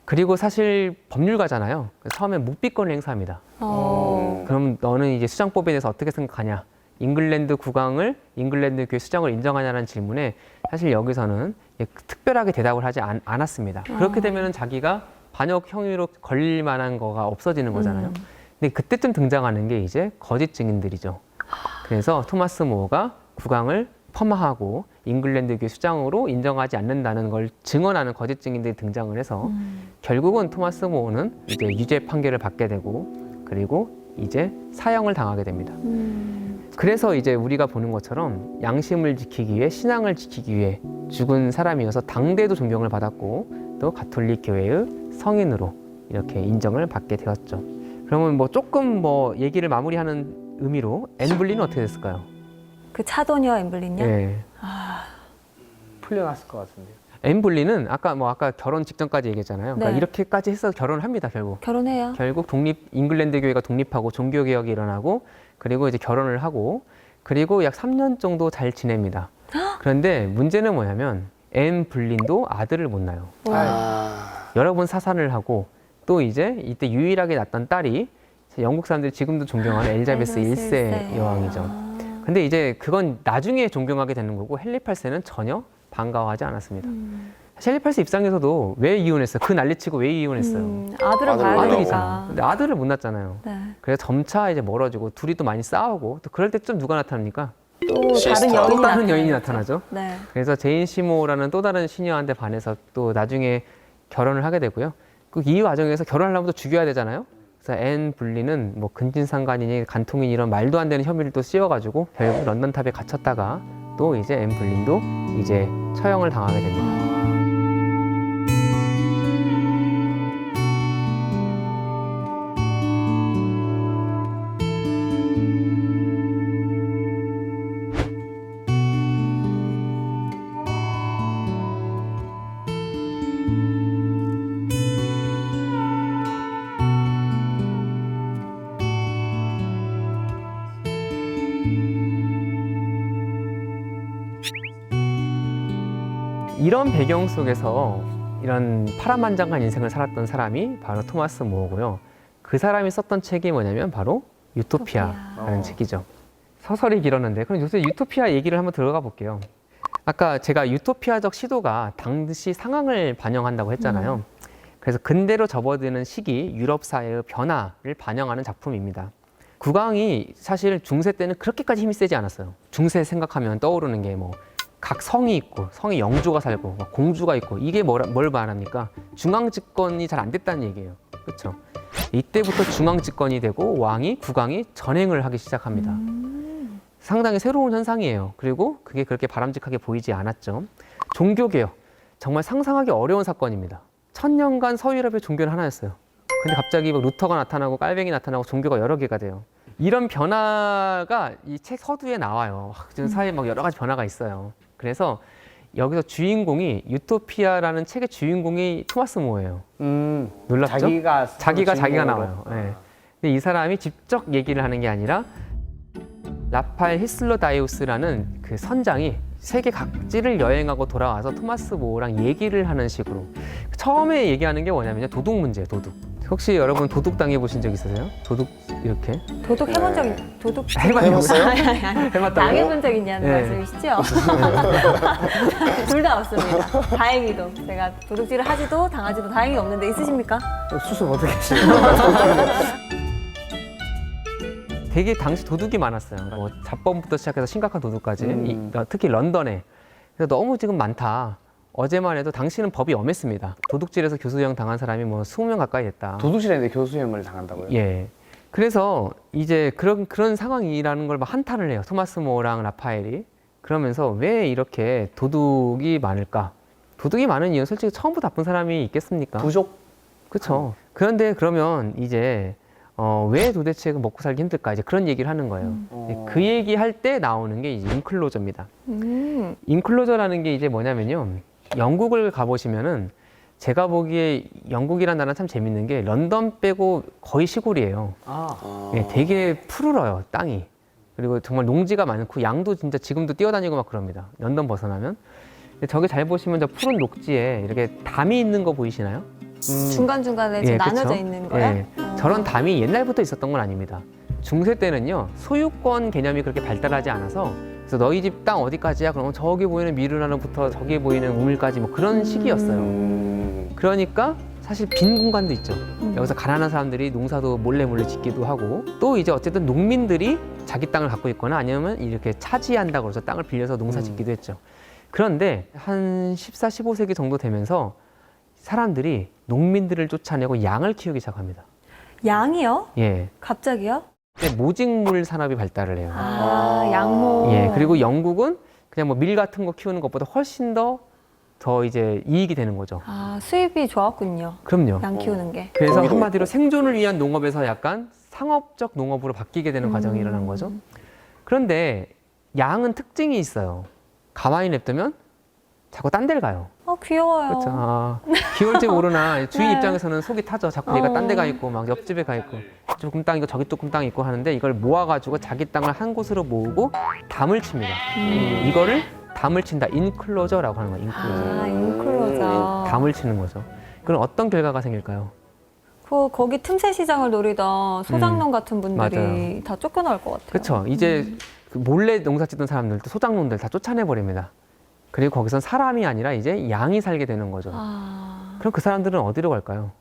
그리고 사실 법률가잖아요. 처음에 묵비권을 행사합니다. 그럼 너는 이제 수장법에 대해서 어떻게 생각하냐? 잉글랜드 국왕을 잉글랜드 교회 수장을 인정하냐는 질문에 사실 여기서는 특별하게 대답을 하지 않았습니다. 그렇게 되면 자기가 반역 형의로 걸릴 만한 거가 없어지는 거잖아요. 근데 그때쯤 등장하는 게 이제 거짓 증인들이죠. 그래서 토마스 모어가 국왕을 폄하하고 잉글랜드 교회 수장으로 인정하지 않는다는 걸 증언하는 거짓 증인들이 등장을 해서 결국은 토마스 모어는 이제 유죄 판결을 받게 되고 그리고 이제 사형을 당하게 됩니다. 그래서 이제 우리가 보는 것처럼 양심을 지키기 위해 신앙을 지키기 위해 죽은 사람이어서 당대도 존경을 받았고 또 가톨릭 교회의 성인으로 이렇게 인정을 받게 되었죠. 그러면 뭐 조금 뭐 얘기를 마무리하는 의미로 앤 불린은 어떻게 됐을까요? 그 차도녀 엠블린요? 네. 풀려났을 것 같은데요. 앤 불린은 아까 결혼 직전까지 얘기했잖아요. 그러니까 네. 이렇게까지 해서 결혼을 합니다. 결혼해요. 결국 잉글랜드 교회가 독립하고 종교 개혁이 일어나고 그리고 이제 결혼을 하고 그리고 약 3년 정도 잘 지냅니다. 그런데 문제는 뭐냐면 앤 불린도 아들을 못 낳아요. 여러 번 사산을 하고 또 이제 이때 유일하게 낳았던 딸이 영국 사람들이 지금도 존경하는 엘자베스 1세 여왕이죠. 근데 이제 그건 나중에 존경하게 되는 거고 헨리 8세는 전혀 반가워하지 않았습니다. 헨리 8세 입장에서도 왜 이혼했어요? 그 난리치고 왜 이혼했어요? 아들을 봐야 아들이죠. 되니까. 근데 아들을 못 낳았잖아요. 네. 그래서 점차 이제 멀어지고 둘이 또 많이 싸우고 또 그럴 때쯤 누가 나타납니까? 또 시스터. 다른 여인이 또 다른 나타나죠. 여인이 나타나죠. 네. 그래서 제인 시모라는 또 다른 시녀한테 반해서 또 나중에 결혼을 하게 되고요. 그 이 과정에서 결혼하려면 또 죽여야 되잖아요. 그래서 앤 불린은 뭐 근친상간이니 간통인 이런 말도 안 되는 혐의를 또 씌워가지고 결국 런던탑에 갇혔다가 또 이제 앤 불린도 이제 처형을 당하게 됩니다. 이런 배경 속에서 이런 파란만장한 인생을 살았던 사람이 바로 토마스 모어고요. 그 사람이 썼던 책이 뭐냐면 바로 유토피아라는 책이죠. 서설이 길었는데 그럼 요새 유토피아 얘기를 한번 들어가 볼게요. 아까 제가 유토피아적 시도가 당시 상황을 반영한다고 했잖아요. 그래서 근대로 접어드는 시기 유럽 사회의 변화를 반영하는 작품입니다. 국왕이 사실 중세 때는 그렇게까지 힘이 세지 않았어요. 중세 생각하면 떠오르는 게 뭐 각 성이 있고 성에 영주가 살고 막 공주가 있고 이게 뭘 말합니까? 중앙 집권이 잘 안 됐다는 얘기예요. 그렇죠? 이때부터 중앙 집권이 되고 왕이 국왕이 전행을 하기 시작합니다. 상당히 새로운 현상이에요. 그리고 그게 그렇게 바람직하게 보이지 않았죠. 종교개혁, 정말 상상하기 어려운 사건입니다. 1000년간 서유럽의 종교는 하나였어요. 근데 갑자기 막 루터가 나타나고 깔뱅이 나타나고 종교가 여러 개가 돼요. 이런 변화가 이 책 서두에 나와요. 지금 사회에 막 여러 가지 변화가 있어요. 그래서 여기서 주인공이 유토피아라는 책의 주인공이 토마스 모어예요. 놀랍죠? 자기가 나와요. 네. 근데 이 사람이 직접 얘기를 하는 게 아니라 라파엘 히슬러다이우스라는 그 선장이 세계 각지를 여행하고 돌아와서 토마스 모어랑 얘기를 하는 식으로 처음에 얘기하는 게 뭐냐면요. 도둑 문제예요. 도둑. 혹시 여러분 도둑 당해 보신 적 있으세요? 도둑 이렇게 도둑 해본 적 도둑 해봤어요? 해봤다고요? 당해본 적 있냐는 네. 말씀이시죠? 둘 다 없습니다. 다행히도 제가 도둑질을 하지도 당하지도 다행히 없는데 있으십니까? 수습 어떻게 하시나요? 되게 당시 도둑이 많았어요. 뭐 잡범부터 시작해서 심각한 도둑까지. 특히 런던에. 그래서 너무 지금 많다. 어제만 해도 당시는 법이 엄했습니다. 도둑질에서 교수형 당한 사람이 뭐 20명 가까이 됐다. 도둑질했는데 교수형을 당한다고요? 예. 그래서 이제 그런 상황이라는 걸 막 한탄을 해요. 토마스 모어랑 라파엘이. 그러면서 왜 이렇게 도둑이 많을까? 도둑이 많은 이유는 솔직히 처음부터 나쁜 사람이 있겠습니까? 부족? 그렇죠. 그런데 그러면 이제 왜 도대체 먹고 살기 힘들까? 이제 그런 얘기를 하는 거예요. 그 얘기할 때 나오는 게 이제 인클로저입니다. 인클로저라는 게 이제 뭐냐면요. 영국을 가보시면은 제가 보기에 영국이라는 나라는 참 재밌는 게 런던 빼고 거의 시골이에요. 예, 되게 푸르러요, 땅이. 그리고 정말 농지가 많고 양도 진짜 지금도 뛰어다니고 막 그럽니다. 런던 벗어나면. 근데 저기 잘 보시면 저 푸른 녹지에 이렇게 담이 있는 거 보이시나요? 중간중간에 좀 예, 나눠져 그쵸? 있는 거야? 예, 저런 담이 옛날부터 있었던 건 아닙니다. 중세 때는요, 소유권 개념이 그렇게 발달하지 않아서 그래서 너희 집 땅 어디까지야? 그러면 저기 보이는 미루나루부터 저기 보이는 우물까지 뭐 그런 시기였어요. 그러니까 사실 빈 공간도 있죠. 여기서 가난한 사람들이 농사도 몰래 짓기도 하고 또 이제 어쨌든 농민들이 자기 땅을 갖고 있거나 아니면 이렇게 차지한다고 해서 땅을 빌려서 농사 짓기도 했죠. 그런데 한 14, 15세기 정도 되면서 사람들이 농민들을 쫓아내고 양을 키우기 시작합니다. 양이요? 예. 갑자기요? 모직물 산업이 발달을 해요. 양모. 예. 그리고 영국은 그냥 뭐 밀 같은 거 키우는 것보다 훨씬 더 이제 이익이 되는 거죠. 수입이 좋았군요. 그럼요. 양 키우는 게. 그래서 거기도 한마디로 생존을 위한 농업에서 약간 상업적 농업으로 바뀌게 되는 과정이 일어난 거죠. 그런데 양은 특징이 있어요. 가만히 냅두면 자꾸 딴 데를 가요. 귀여워요. 그렇죠. 귀여울지 모르나 주인 네. 입장에서는 속이 타죠. 자꾸 얘가 딴 데 가 있고 막 옆집에 가 있고 조금 땅 있고 저기 조금 땅 있고 하는데 이걸 모아가지고 자기 땅을 한 곳으로 모으고 담을 칩니다. 이거를 담을 친다. 인클로저라고 하는 거예요. 인클로저. 인클로저. 담을 치는 거죠. 그럼 어떤 결과가 생길까요? 거기 틈새 시장을 노리던 소장농 같은 분들이 맞아요. 다 쫓겨나올 것 같아요. 그렇죠. 이제 그 몰래 농사 짓던 사람들도 소작농들 다 쫓아내버립니다. 그리고 거기선 사람이 아니라 이제 양이 살게 되는 거죠. 그럼 그 사람들은 어디로 갈까요?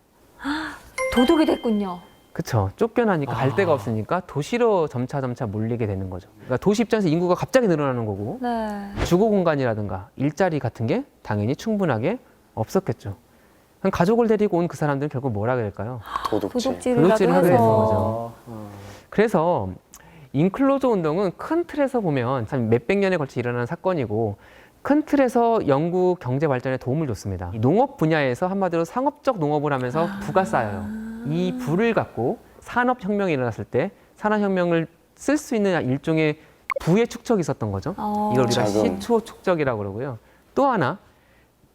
도둑이 됐군요. 그렇죠. 쫓겨나니까 갈 데가 없으니까 도시로 점차 몰리게 되는 거죠. 그러니까 도시 입장에서 인구가 갑자기 늘어나는 거고 네. 주거 공간이라든가 일자리 같은 게 당연히 충분하게 없었겠죠. 그럼 가족을 데리고 온 그 사람들은 결국 뭘 하게 될까요? 도둑질이라도 도둑질을 하게 되는 해서. 거죠. 그래서 인클로저 운동은 큰 틀에서 보면 참 몇백 년에 걸쳐 일어나는 사건이고 큰 틀에서 영국 경제 발전에 도움을 줬습니다. 이 농업 분야에서 한마디로 상업적 농업을 하면서 부가 쌓여요. 이 부를 갖고 산업혁명이 일어났을 때 산업혁명을 쓸 수 있는 일종의 부의 축적이 있었던 거죠. 이걸 우리가 자금. 시초 축적이라고 그러고요. 또 하나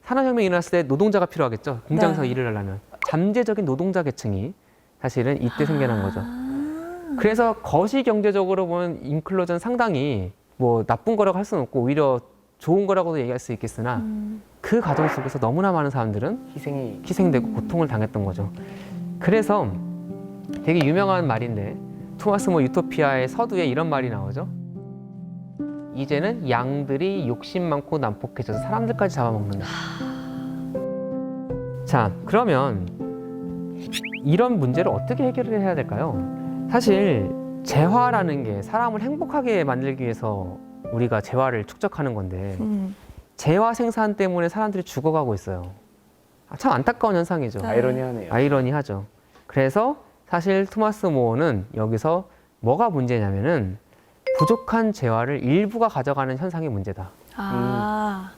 산업혁명이 일어났을 때 노동자가 필요하겠죠. 공장에서 네. 일을 하려면. 잠재적인 노동자 계층이 사실은 이때 생겨난 거죠. 그래서 거시 경제적으로 보면 인클로저는 상당히 뭐 나쁜 거라고 할 수는 없고 오히려 좋은 거라고도 얘기할 수 있겠으나 그 과정 속에서 너무나 많은 사람들은 희생되고 고통을 당했던 거죠. 그래서 되게 유명한 말인데 토마스 모 유토피아의 서두에 이런 말이 나오죠. 이제는 양들이 욕심 많고 난폭해져서 사람들까지 잡아먹는다. 자, 그러면 이런 문제를 어떻게 해결을 해야 될까요? 사실 재화라는 게 사람을 행복하게 만들기 위해서 우리가 재화를 축적하는 건데 재화 생산 때문에 사람들이 죽어가고 있어요. 참 안타까운 현상이죠. 아이러니하네요. 아이러니하죠. 그래서 사실 토마스 모어는 여기서 뭐가 문제냐면은 부족한 재화를 일부가 가져가는 현상이 문제다.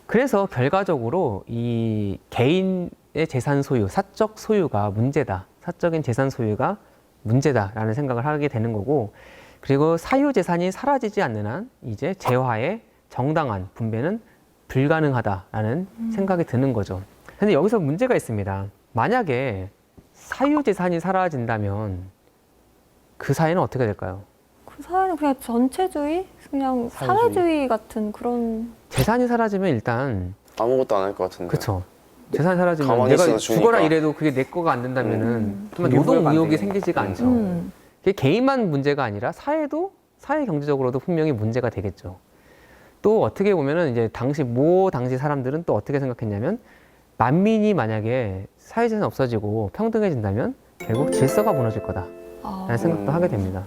그래서 결과적으로 이 개인의 재산 소유, 사적 소유가 문제다. 사적인 재산 소유가 문제다라는 생각을 하게 되는 거고, 그리고 사유 재산이 사라지지 않는 한 이제 재화의 정당한 분배는 불가능하다라는 생각이 드는 거죠. 근데 여기서 문제가 있습니다. 만약에 사유 재산이 사라진다면 그 사회는 어떻게 될까요? 그 사회는 그냥 전체주의? 그냥 사회주의. 사회주의 같은 그런. 재산이 사라지면 일단 아무것도 안 할 것 같은데. 그렇죠. 재산이 사라지면 가만히 내가 있어서 주니까. 죽어라 이래도 그게 내 거가 안 된다면은 정말 유무가 노동 안 의욕이 되니까. 생기지가 않죠. 음. 그게 개인만 문제가 아니라 사회 경제적으로도 분명히 문제가 되겠죠. 또 어떻게 보면은 이제 당시 사람들은 또 어떻게 생각했냐면 만민이 만약에 사회재산이 없어지고 평등해진다면 결국 질서가 무너질 거다라는 생각도 하게 됩니다.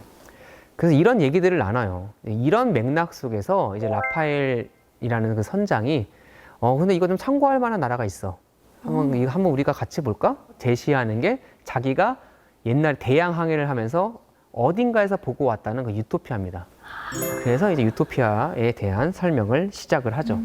그래서 이런 얘기들을 나눠요. 이런 맥락 속에서 이제 라파엘이라는 그 선장이 근데 이거 좀 참고할 만한 나라가 있어. 한번 우리가 같이 볼까? 제시하는 게 자기가 옛날 대양 항해를 하면서 어딘가에서 보고 왔다는 그 유토피아입니다. 그래서 이제 유토피아에 대한 설명을 시작을 하죠.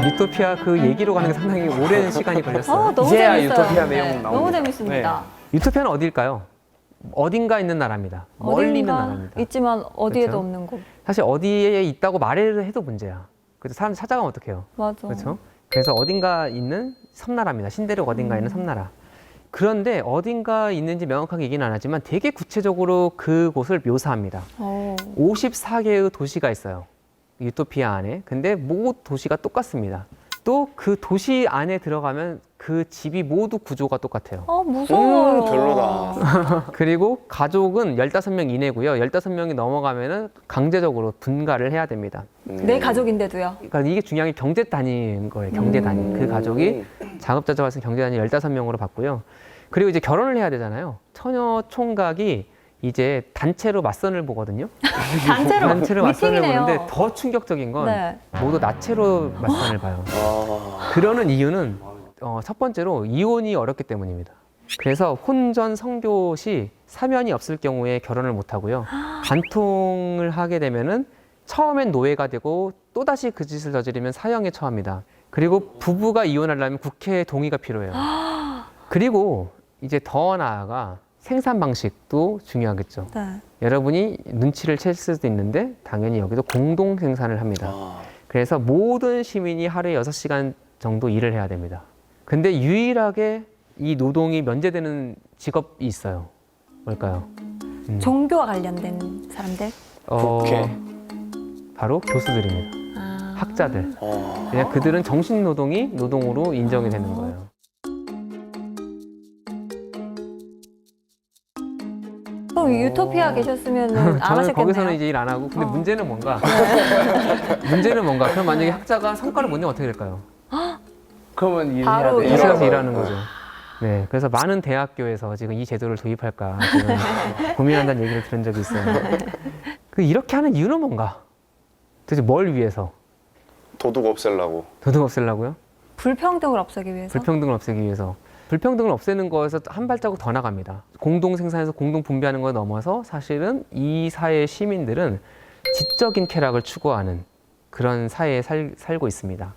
유토피아 그 얘기로 가는 게 상당히 오랜 시간이 걸렸어요. 너무 이제야 재밌어요. 유토피아 내용 나옵니다. 너무 재밌습니다. 유토피아는 어딜까요? 어딘가 있는 나라입니다. 멀리 있는 어딘가 나라입니다. 있지만 어디에도 그렇죠? 없는 곳. 사실 어디에 있다고 말을 해도 문제야. 그래서 사람 찾아가면 어떡해요? 맞아. 그렇죠? 그래서 어딘가 있는 섬나라입니다. 신대륙 어딘가 있는 섬나라. 그런데 어딘가 있는지 명확하게 얘기는 안 하지만 되게 구체적으로 그곳을 묘사합니다. 54개의 도시가 있어요. 유토피아 안에. 근데 모두 도시가 똑같습니다. 또 그 도시 안에 들어가면 그 집이 모두 구조가 똑같아요. 무서워요. 별로다. 그리고 가족은 15명 이내고요. 15명이 넘어가면은 강제적으로 분가를 해야 됩니다. 내 가족인데도요. 그러니까 이게 중요한 게 경제 단위인 거예요. 경제 단위. 그 가족이 자급자족해서 경제 단위 15명으로 받고요. 그리고 이제 결혼을 해야 되잖아요. 처녀 총각이 이제 단체로 맞선을 보거든요. 단체로 맞선을 미팅이네요. 보는데 더 충격적인 건 네. 모두 나체로 맞선을 봐요. 아, 그러는 이유는 첫 번째로 이혼이 어렵기 때문입니다. 그래서 혼전 성교 시 사면이 없을 경우에 결혼을 못 하고요. 간통을 하게 되면은 처음엔 노예가 되고 또다시 그 짓을 저지르면 사형에 처합니다. 그리고 부부가 이혼하려면 국회 동의가 필요해요. 그리고 이제 더 나아가 생산 방식도 중요하겠죠. 네. 여러분이 눈치를 챌 수도 있는데 당연히 여기도 공동 생산을 합니다. 아. 그래서 모든 시민이 하루에 6시간 정도 일을 해야 됩니다. 근데 유일하게 이 노동이 면제되는 직업이 있어요. 뭘까요? 종교와 관련된 사람들. 국회. 바로 교수들입니다. 학자들. 아. 그냥 그들은 정신 노동이 노동으로 인정이 되는 거예요. 그럼 유토피아 계셨으면 안 저는 하셨겠네요. 거기서는 이제 일 안 하고 근데 문제는 뭔가 문제는 뭔가 그럼 만약에 학자가 성과를 못 내면 어떻게 될까요? 그러면 일해야 바로 돼. 일해야 회사에서 돼요. 일하는 거죠. 네, 그래서 많은 대학교에서 지금 이 제도를 도입할까 지금 고민한다는 얘기를 들은 적이 있어요. 이렇게 하는 이유는 뭔가? 도대체 뭘 위해서? 도둑 없애려고. 도둑 없애려고요? 불평등을 없애기 위해서. 불평등을 없애기 위해서. 불평등을 없애는 거에서 한 발자국 더 나갑니다. 공동 생산에서 공동 분배하는 걸 넘어서 사실은 이 사회의 시민들은 지적인 쾌락을 추구하는 그런 사회에 살고 있습니다.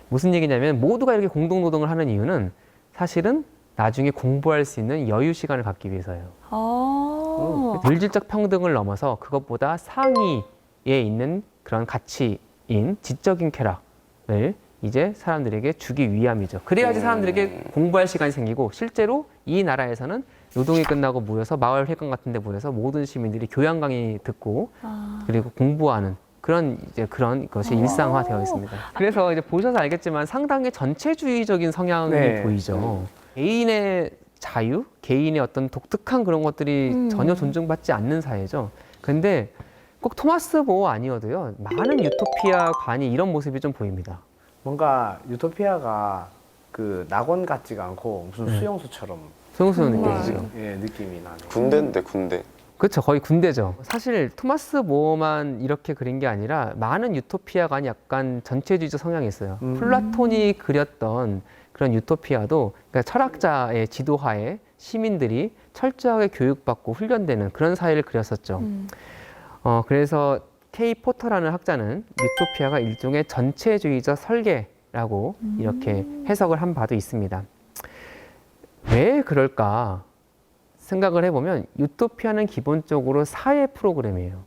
무슨 얘기냐면 모두가 이렇게 공동 노동을 하는 이유는 사실은 나중에 공부할 수 있는 여유 시간을 갖기 위해서예요. 물질적 평등을 넘어서 그것보다 상위에 있는 그런 가치인 지적인 쾌락을 이제 사람들에게 주기 위함이죠. 그래야지 사람들에게 공부할 시간이 생기고 실제로 이 나라에서는 노동이 끝나고 모여서 마을 회관 같은 데 모여서 모든 시민들이 교양 강의 듣고 그리고 공부하는 그런 것이 일상화되어 있습니다. 그래서 이제 보셔서 알겠지만 상당히 전체주의적인 성향이 네. 보이죠. 개인의 자유, 개인의 어떤 독특한 그런 것들이 전혀 존중받지 않는 사회죠. 근데 꼭 토마스 모 아니어도요. 많은 유토피아관이 이런 모습이 좀 보입니다. 뭔가 유토피아가 그 낙원 같지가 않고 무슨 수용소처럼 소용소용 느껴지죠. 예, 느낌이 나네요. 군대인데 군대. 그렇죠. 거의 군대죠. 사실 토마스 모어만 이렇게 그린 게 아니라 많은 유토피아관이 약간 전체주의적 성향이 있어요. 플라톤이 그렸던 그런 유토피아도 그러니까 철학자의 지도하에 시민들이 철저하게 교육받고 훈련되는 그런 사회를 그렸었죠. 그래서 K 포터라는 학자는 유토피아가 일종의 전체주의적 설계라고 이렇게 해석을 한 바도 있습니다. 왜 그럴까 생각을 해보면 유토피아는 기본적으로 사회 프로그램이에요.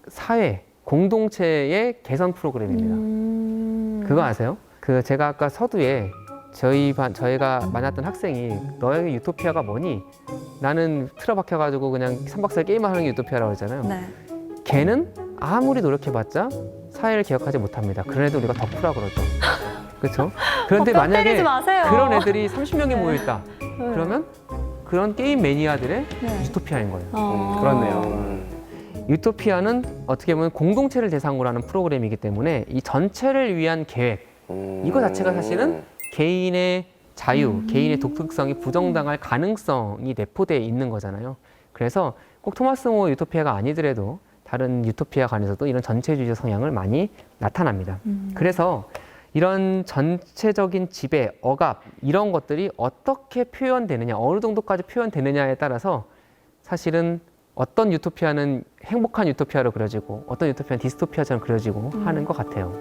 사회, 공동체의 개선 프로그램입니다. 그거 아세요? 그 제가 아까 서두에 저희가 만났던 학생이 너에게 유토피아가 뭐니? 나는 틀어박혀가지고 그냥 3박 4일 게임만 하는 게 유토피아라고 했잖아요. 네. 걔는 아무리 노력해봤자 사회를 기억하지 못합니다. 그런 애들 우리가 덕후라 그러죠. 그렇죠? 그런데 뼈 때리지 만약에 마세요. 그런 애들이 30명이 모여있다. 네. 그러면 그런 게임 매니아들의 네. 유토피아인 거예요. 그렇네요. 유토피아는 어떻게 보면 공동체를 대상으로 하는 프로그램이기 때문에 이 전체를 위한 계획, 이거 자체가 사실은 개인의 자유, 개인의 독특성이 부정당할 가능성이 내포되어 있는 거잖아요. 그래서 꼭 토마스 모 유토피아가 아니더라도 다른 유토피아 간에서도 이런 전체주의적 성향을 많이 나타납니다. 그래서 이런 전체적인 지배, 억압 이런 것들이 어떻게 표현되느냐, 어느 정도까지 표현되느냐에 따라서 사실은 어떤 유토피아는 행복한 유토피아로 그려지고 어떤 유토피아는 디스토피아처럼 그려지고 하는 것 같아요.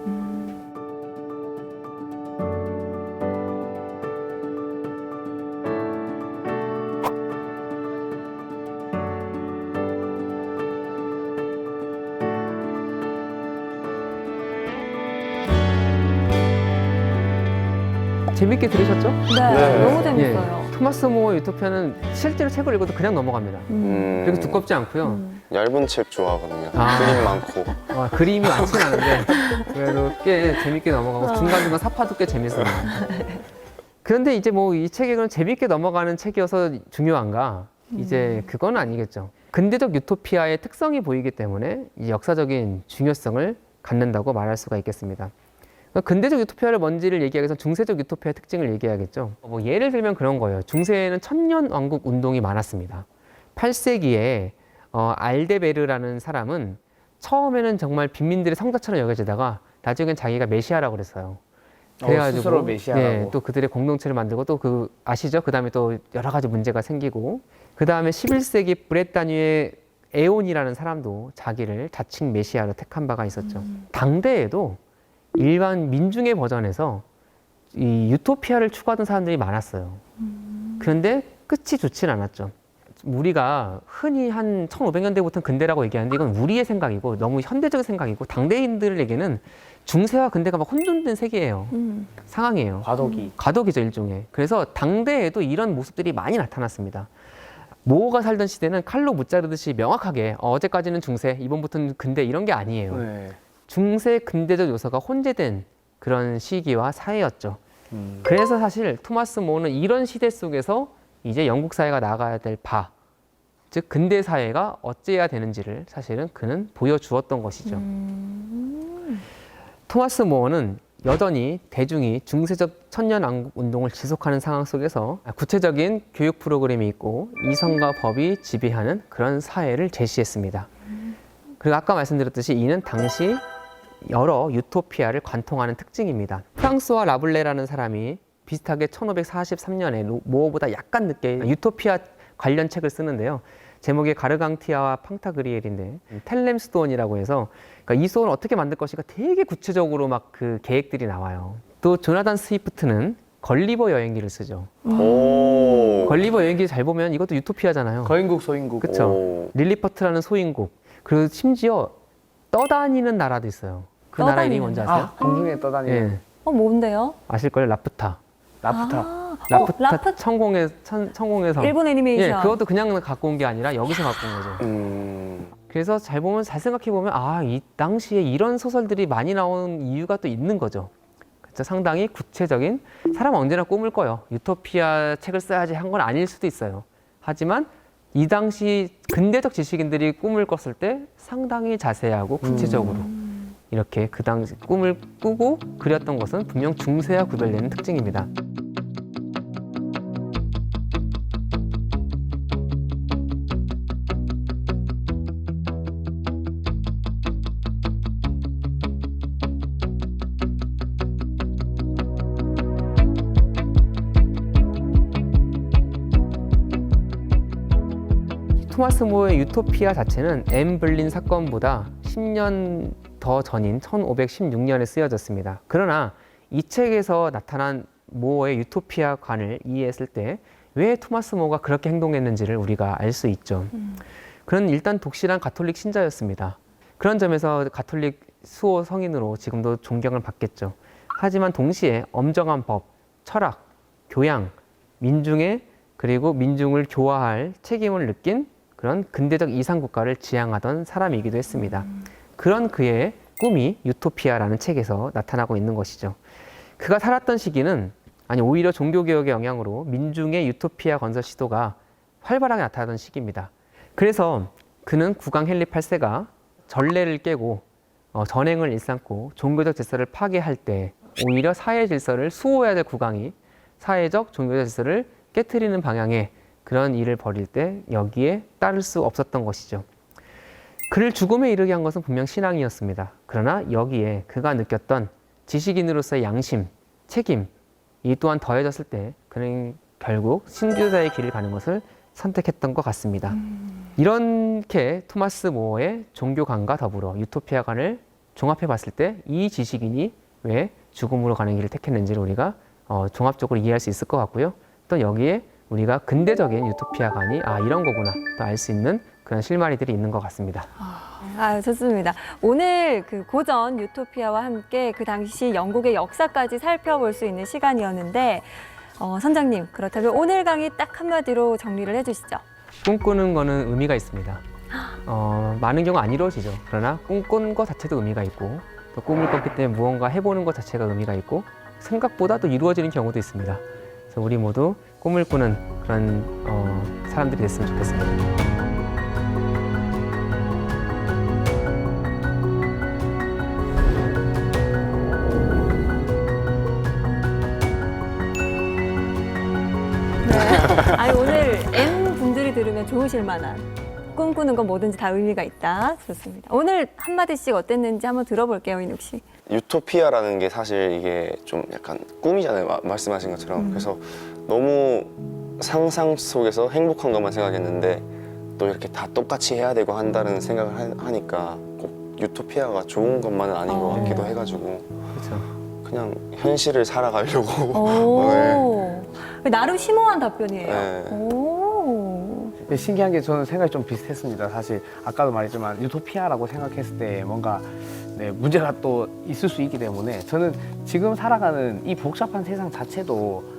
재밌게 들으셨죠? 네, 네. 너무 재밌어요. 토마스 모 유토피아는 실제로 책을 읽어도 그냥 넘어갑니다. 그리고 두껍지 않고요. 얇은 책 좋아하거든요. 아. 그림 많고. 그림이 많지는 않은데 그래도 꽤 재밌게 넘어가고 중간중간 사파도 꽤 재밌어요. 그런데 이제 뭐 이 책이 그럼 재밌게 넘어가는 책이어서 중요한가? 이제 그건 아니겠죠. 근대적 유토피아의 특성이 보이기 때문에 이 역사적인 중요성을 갖는다고 말할 수가 있겠습니다. 근대적 유토피아를 뭔지를 얘기하기 위해서 중세적 유토피아의 특징을 얘기해야겠죠. 뭐 예를 들면 그런 거예요. 중세에는 천년왕국 운동이 많았습니다. 8세기에 알데베르라는 사람은 처음에는 정말 빈민들의 성자처럼 여겨지다가 나중엔 자기가 메시아라고 그랬어요. 그래가지고 스스로 메시아라고. 네, 또 그들의 공동체를 만들고 또 그 아시죠? 그 다음에 또 여러 가지 문제가 생기고 그 다음에 11세기 브레타뉴의 에온이라는 사람도 자기를 자칭 메시아로 택한 바가 있었죠. 당대에도 일반 민중의 버전에서 이 유토피아를 추구하던 사람들이 많았어요. 그런데 끝이 좋진 않았죠. 우리가 흔히 한 1500년대부터 근대라고 얘기하는데 이건 우리의 생각이고 너무 현대적인 생각이고 당대인들에게는 중세와 근대가 막 혼돈된 세계예요. 상황이에요. 과도기죠, 일종의. 그래서 당대에도 이런 모습들이 많이 나타났습니다. 모호가 살던 시대는 칼로 무자르듯이 명확하게 어제까지는 중세, 이번부터는 근대 이런 게 아니에요. 네. 중세 근대적 요소가 혼재된 그런 시기와 사회였죠. 그래서 사실 토마스 모는 이런 시대 속에서 이제 영국 사회가 나가야 될 바, 즉 근대 사회가 어째야 되는지를 사실은 그는 보여주었던 것이죠. 토마스 모어는 여전히 대중이 중세적 천년왕국 운동을 지속하는 상황 속에서 구체적인 교육 프로그램이 있고 이성과 법이 지배하는 그런 사회를 제시했습니다. 그리고 아까 말씀드렸듯이 이는 당시 여러 유토피아를 관통하는 특징입니다. 프랑스와 라블레라는 사람이 비슷하게 1543년에 모어보다 약간 늦게 유토피아 관련 책을 쓰는데요. 제목이 가르강티아와 팡타그리엘인데 텔렘스톤이라고 해서 그러니까 이 소원을 어떻게 만들 것인가 되게 구체적으로 막 그 계획들이 나와요. 또 조나단 스위프트는 걸리버 여행기를 쓰죠. 오. 걸리버 여행기 잘 보면 이것도 유토피아잖아요. 거인국 소인국. 그렇죠. 오. 릴리퍼트라는 소인국. 그리고 심지어 떠다니는 나라도 있어요. 그 나라 이름이 뭔지 아세요? 공중에 떠다니는 예, 뭔데요? 아실걸요? 라프타. 라프타. 라프타. 천공에서. 일본 애니메이션. 예, 그것도 그냥 갖고 온 게 아니라 여기서 갖고 온 거죠. 그래서 잘 보면 잘 생각해 보면 이 당시에 이런 소설들이 많이 나온 이유가 또 있는 거죠. 그래서 상당히 구체적인 사람 언제나 꿈을 꿔요. 유토피아 책을 써야지 한 건 아닐 수도 있어요. 하지만 이 당시 근대적 지식인들이 꿈을 꿨을 때 상당히 자세하고 구체적으로 이렇게 그 당시 꿈을 꾸고 그렸던 것은 분명 중세와 구별되는 특징입니다. 토마스 모의 유토피아 자체는 엠블린 사건보다 10년 더 전인 1516년에 쓰여졌습니다. 그러나 이 책에서 나타난 모어의 유토피아관을 이해했을 때 왜 토마스 모가 그렇게 행동했는지를 우리가 알 수 있죠. 그는 일단 독실한 가톨릭 신자였습니다. 그런 점에서 가톨릭 수호 성인으로 지금도 존경을 받겠죠. 하지만 동시에 엄정한 법, 철학, 교양, 민중의 그리고 민중을 교화할 책임을 느낀 그런 근대적 이상국가를 지향하던 사람이기도 했습니다. 그런 그의 꿈이 유토피아라는 책에서 나타나고 있는 것이죠. 그가 살았던 시기는 오히려 종교개혁의 영향으로 민중의 유토피아 건설 시도가 활발하게 나타나던 시기입니다. 그래서 그는 국왕 헨리 8세가 전례를 깨고 전행을 일삼고 종교적 질서를 파괴할 때 오히려 사회 질서를 수호해야 될 국왕이 사회적 종교적 질서를 깨트리는 방향의 그런 일을 벌일 때 여기에 따를 수 없었던 것이죠. 그를 죽음에 이르게 한 것은 분명 신앙이었습니다. 그러나 여기에 그가 느꼈던 지식인으로서의 양심, 책임 이 또한 더해졌을 때 그는 결국 신교자의 길을 가는 것을 선택했던 것 같습니다. 이렇게 토마스 모어의 종교관과 더불어 유토피아관을 종합해 봤을 때 이 지식인이 왜 죽음으로 가는 길을 택했는지를 우리가 종합적으로 이해할 수 있을 것 같고요. 또 여기에 우리가 근대적인 유토피아관이 이런 거구나 또 알 수 있는 그런 실마리들이 있는 것 같습니다. 좋습니다. 오늘 그 고전 유토피아와 함께 그 당시 영국의 역사까지 살펴볼 수 있는 시간이었는데 선장님, 그렇다면 오늘 강의 딱 한마디로 정리를 해주시죠. 꿈꾸는 거는 의미가 있습니다. 많은 경우 안 이루어지죠. 그러나 꿈꾸는 것 자체도 의미가 있고 또 꿈을 꿨기 때문에 무언가 해보는 것 자체가 의미가 있고 생각보다 또 이루어지는 경우도 있습니다. 그래서 우리 모두 꿈을 꾸는 그런 사람들이 됐으면 좋겠습니다. 오늘 N 분들이 들으면 좋으실 만한 꿈꾸는 건 뭐든지 다 의미가 있다. 좋습니다. 오늘 한마디씩 어땠는지 한번 들어볼게요, 인욱 씨. 유토피아라는 게 사실 이게 좀 약간 꿈이잖아요. 말씀하신 것처럼. 그래서 너무 상상 속에서 행복한 것만 생각했는데 또 이렇게 다 똑같이 해야 되고 한다는 생각을 하니까 꼭 유토피아가 좋은 것만은 아닌 것 같기도 해가지고 그렇죠. 그냥 현실을 살아가려고. 나름 심오한 답변이에요. 네. 근데 신기한 게 저는 생각이 좀 비슷했습니다. 사실 아까도 말했지만 유토피아라고 생각했을 때 뭔가 문제가 또 있을 수 있기 때문에 저는 지금 살아가는 이 복잡한 세상 자체도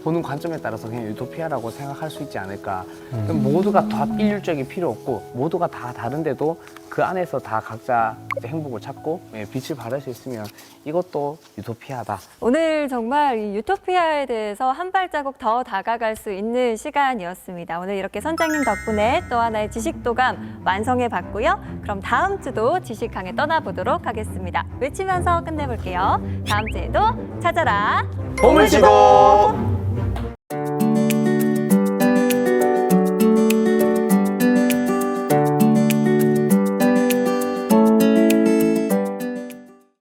보는 관점에 따라서 그냥 유토피아라고 생각할 수 있지 않을까. 그럼 모두가 다 일률적이 필요 없고 모두가 다 다른데도 그 안에서 다 각자 행복을 찾고 빛을 발할 수 있으면 이것도 유토피아다. 오늘 정말 이 유토피아에 대해서 한 발자국 더 다가갈 수 있는 시간이었습니다. 오늘 이렇게 선장님 덕분에 또 하나의 지식도감 완성해 봤고요. 그럼 다음 주도 지식강에 떠나보도록 하겠습니다. 외치면서 끝내볼게요. 다음 주에도 찾아라 보물지도!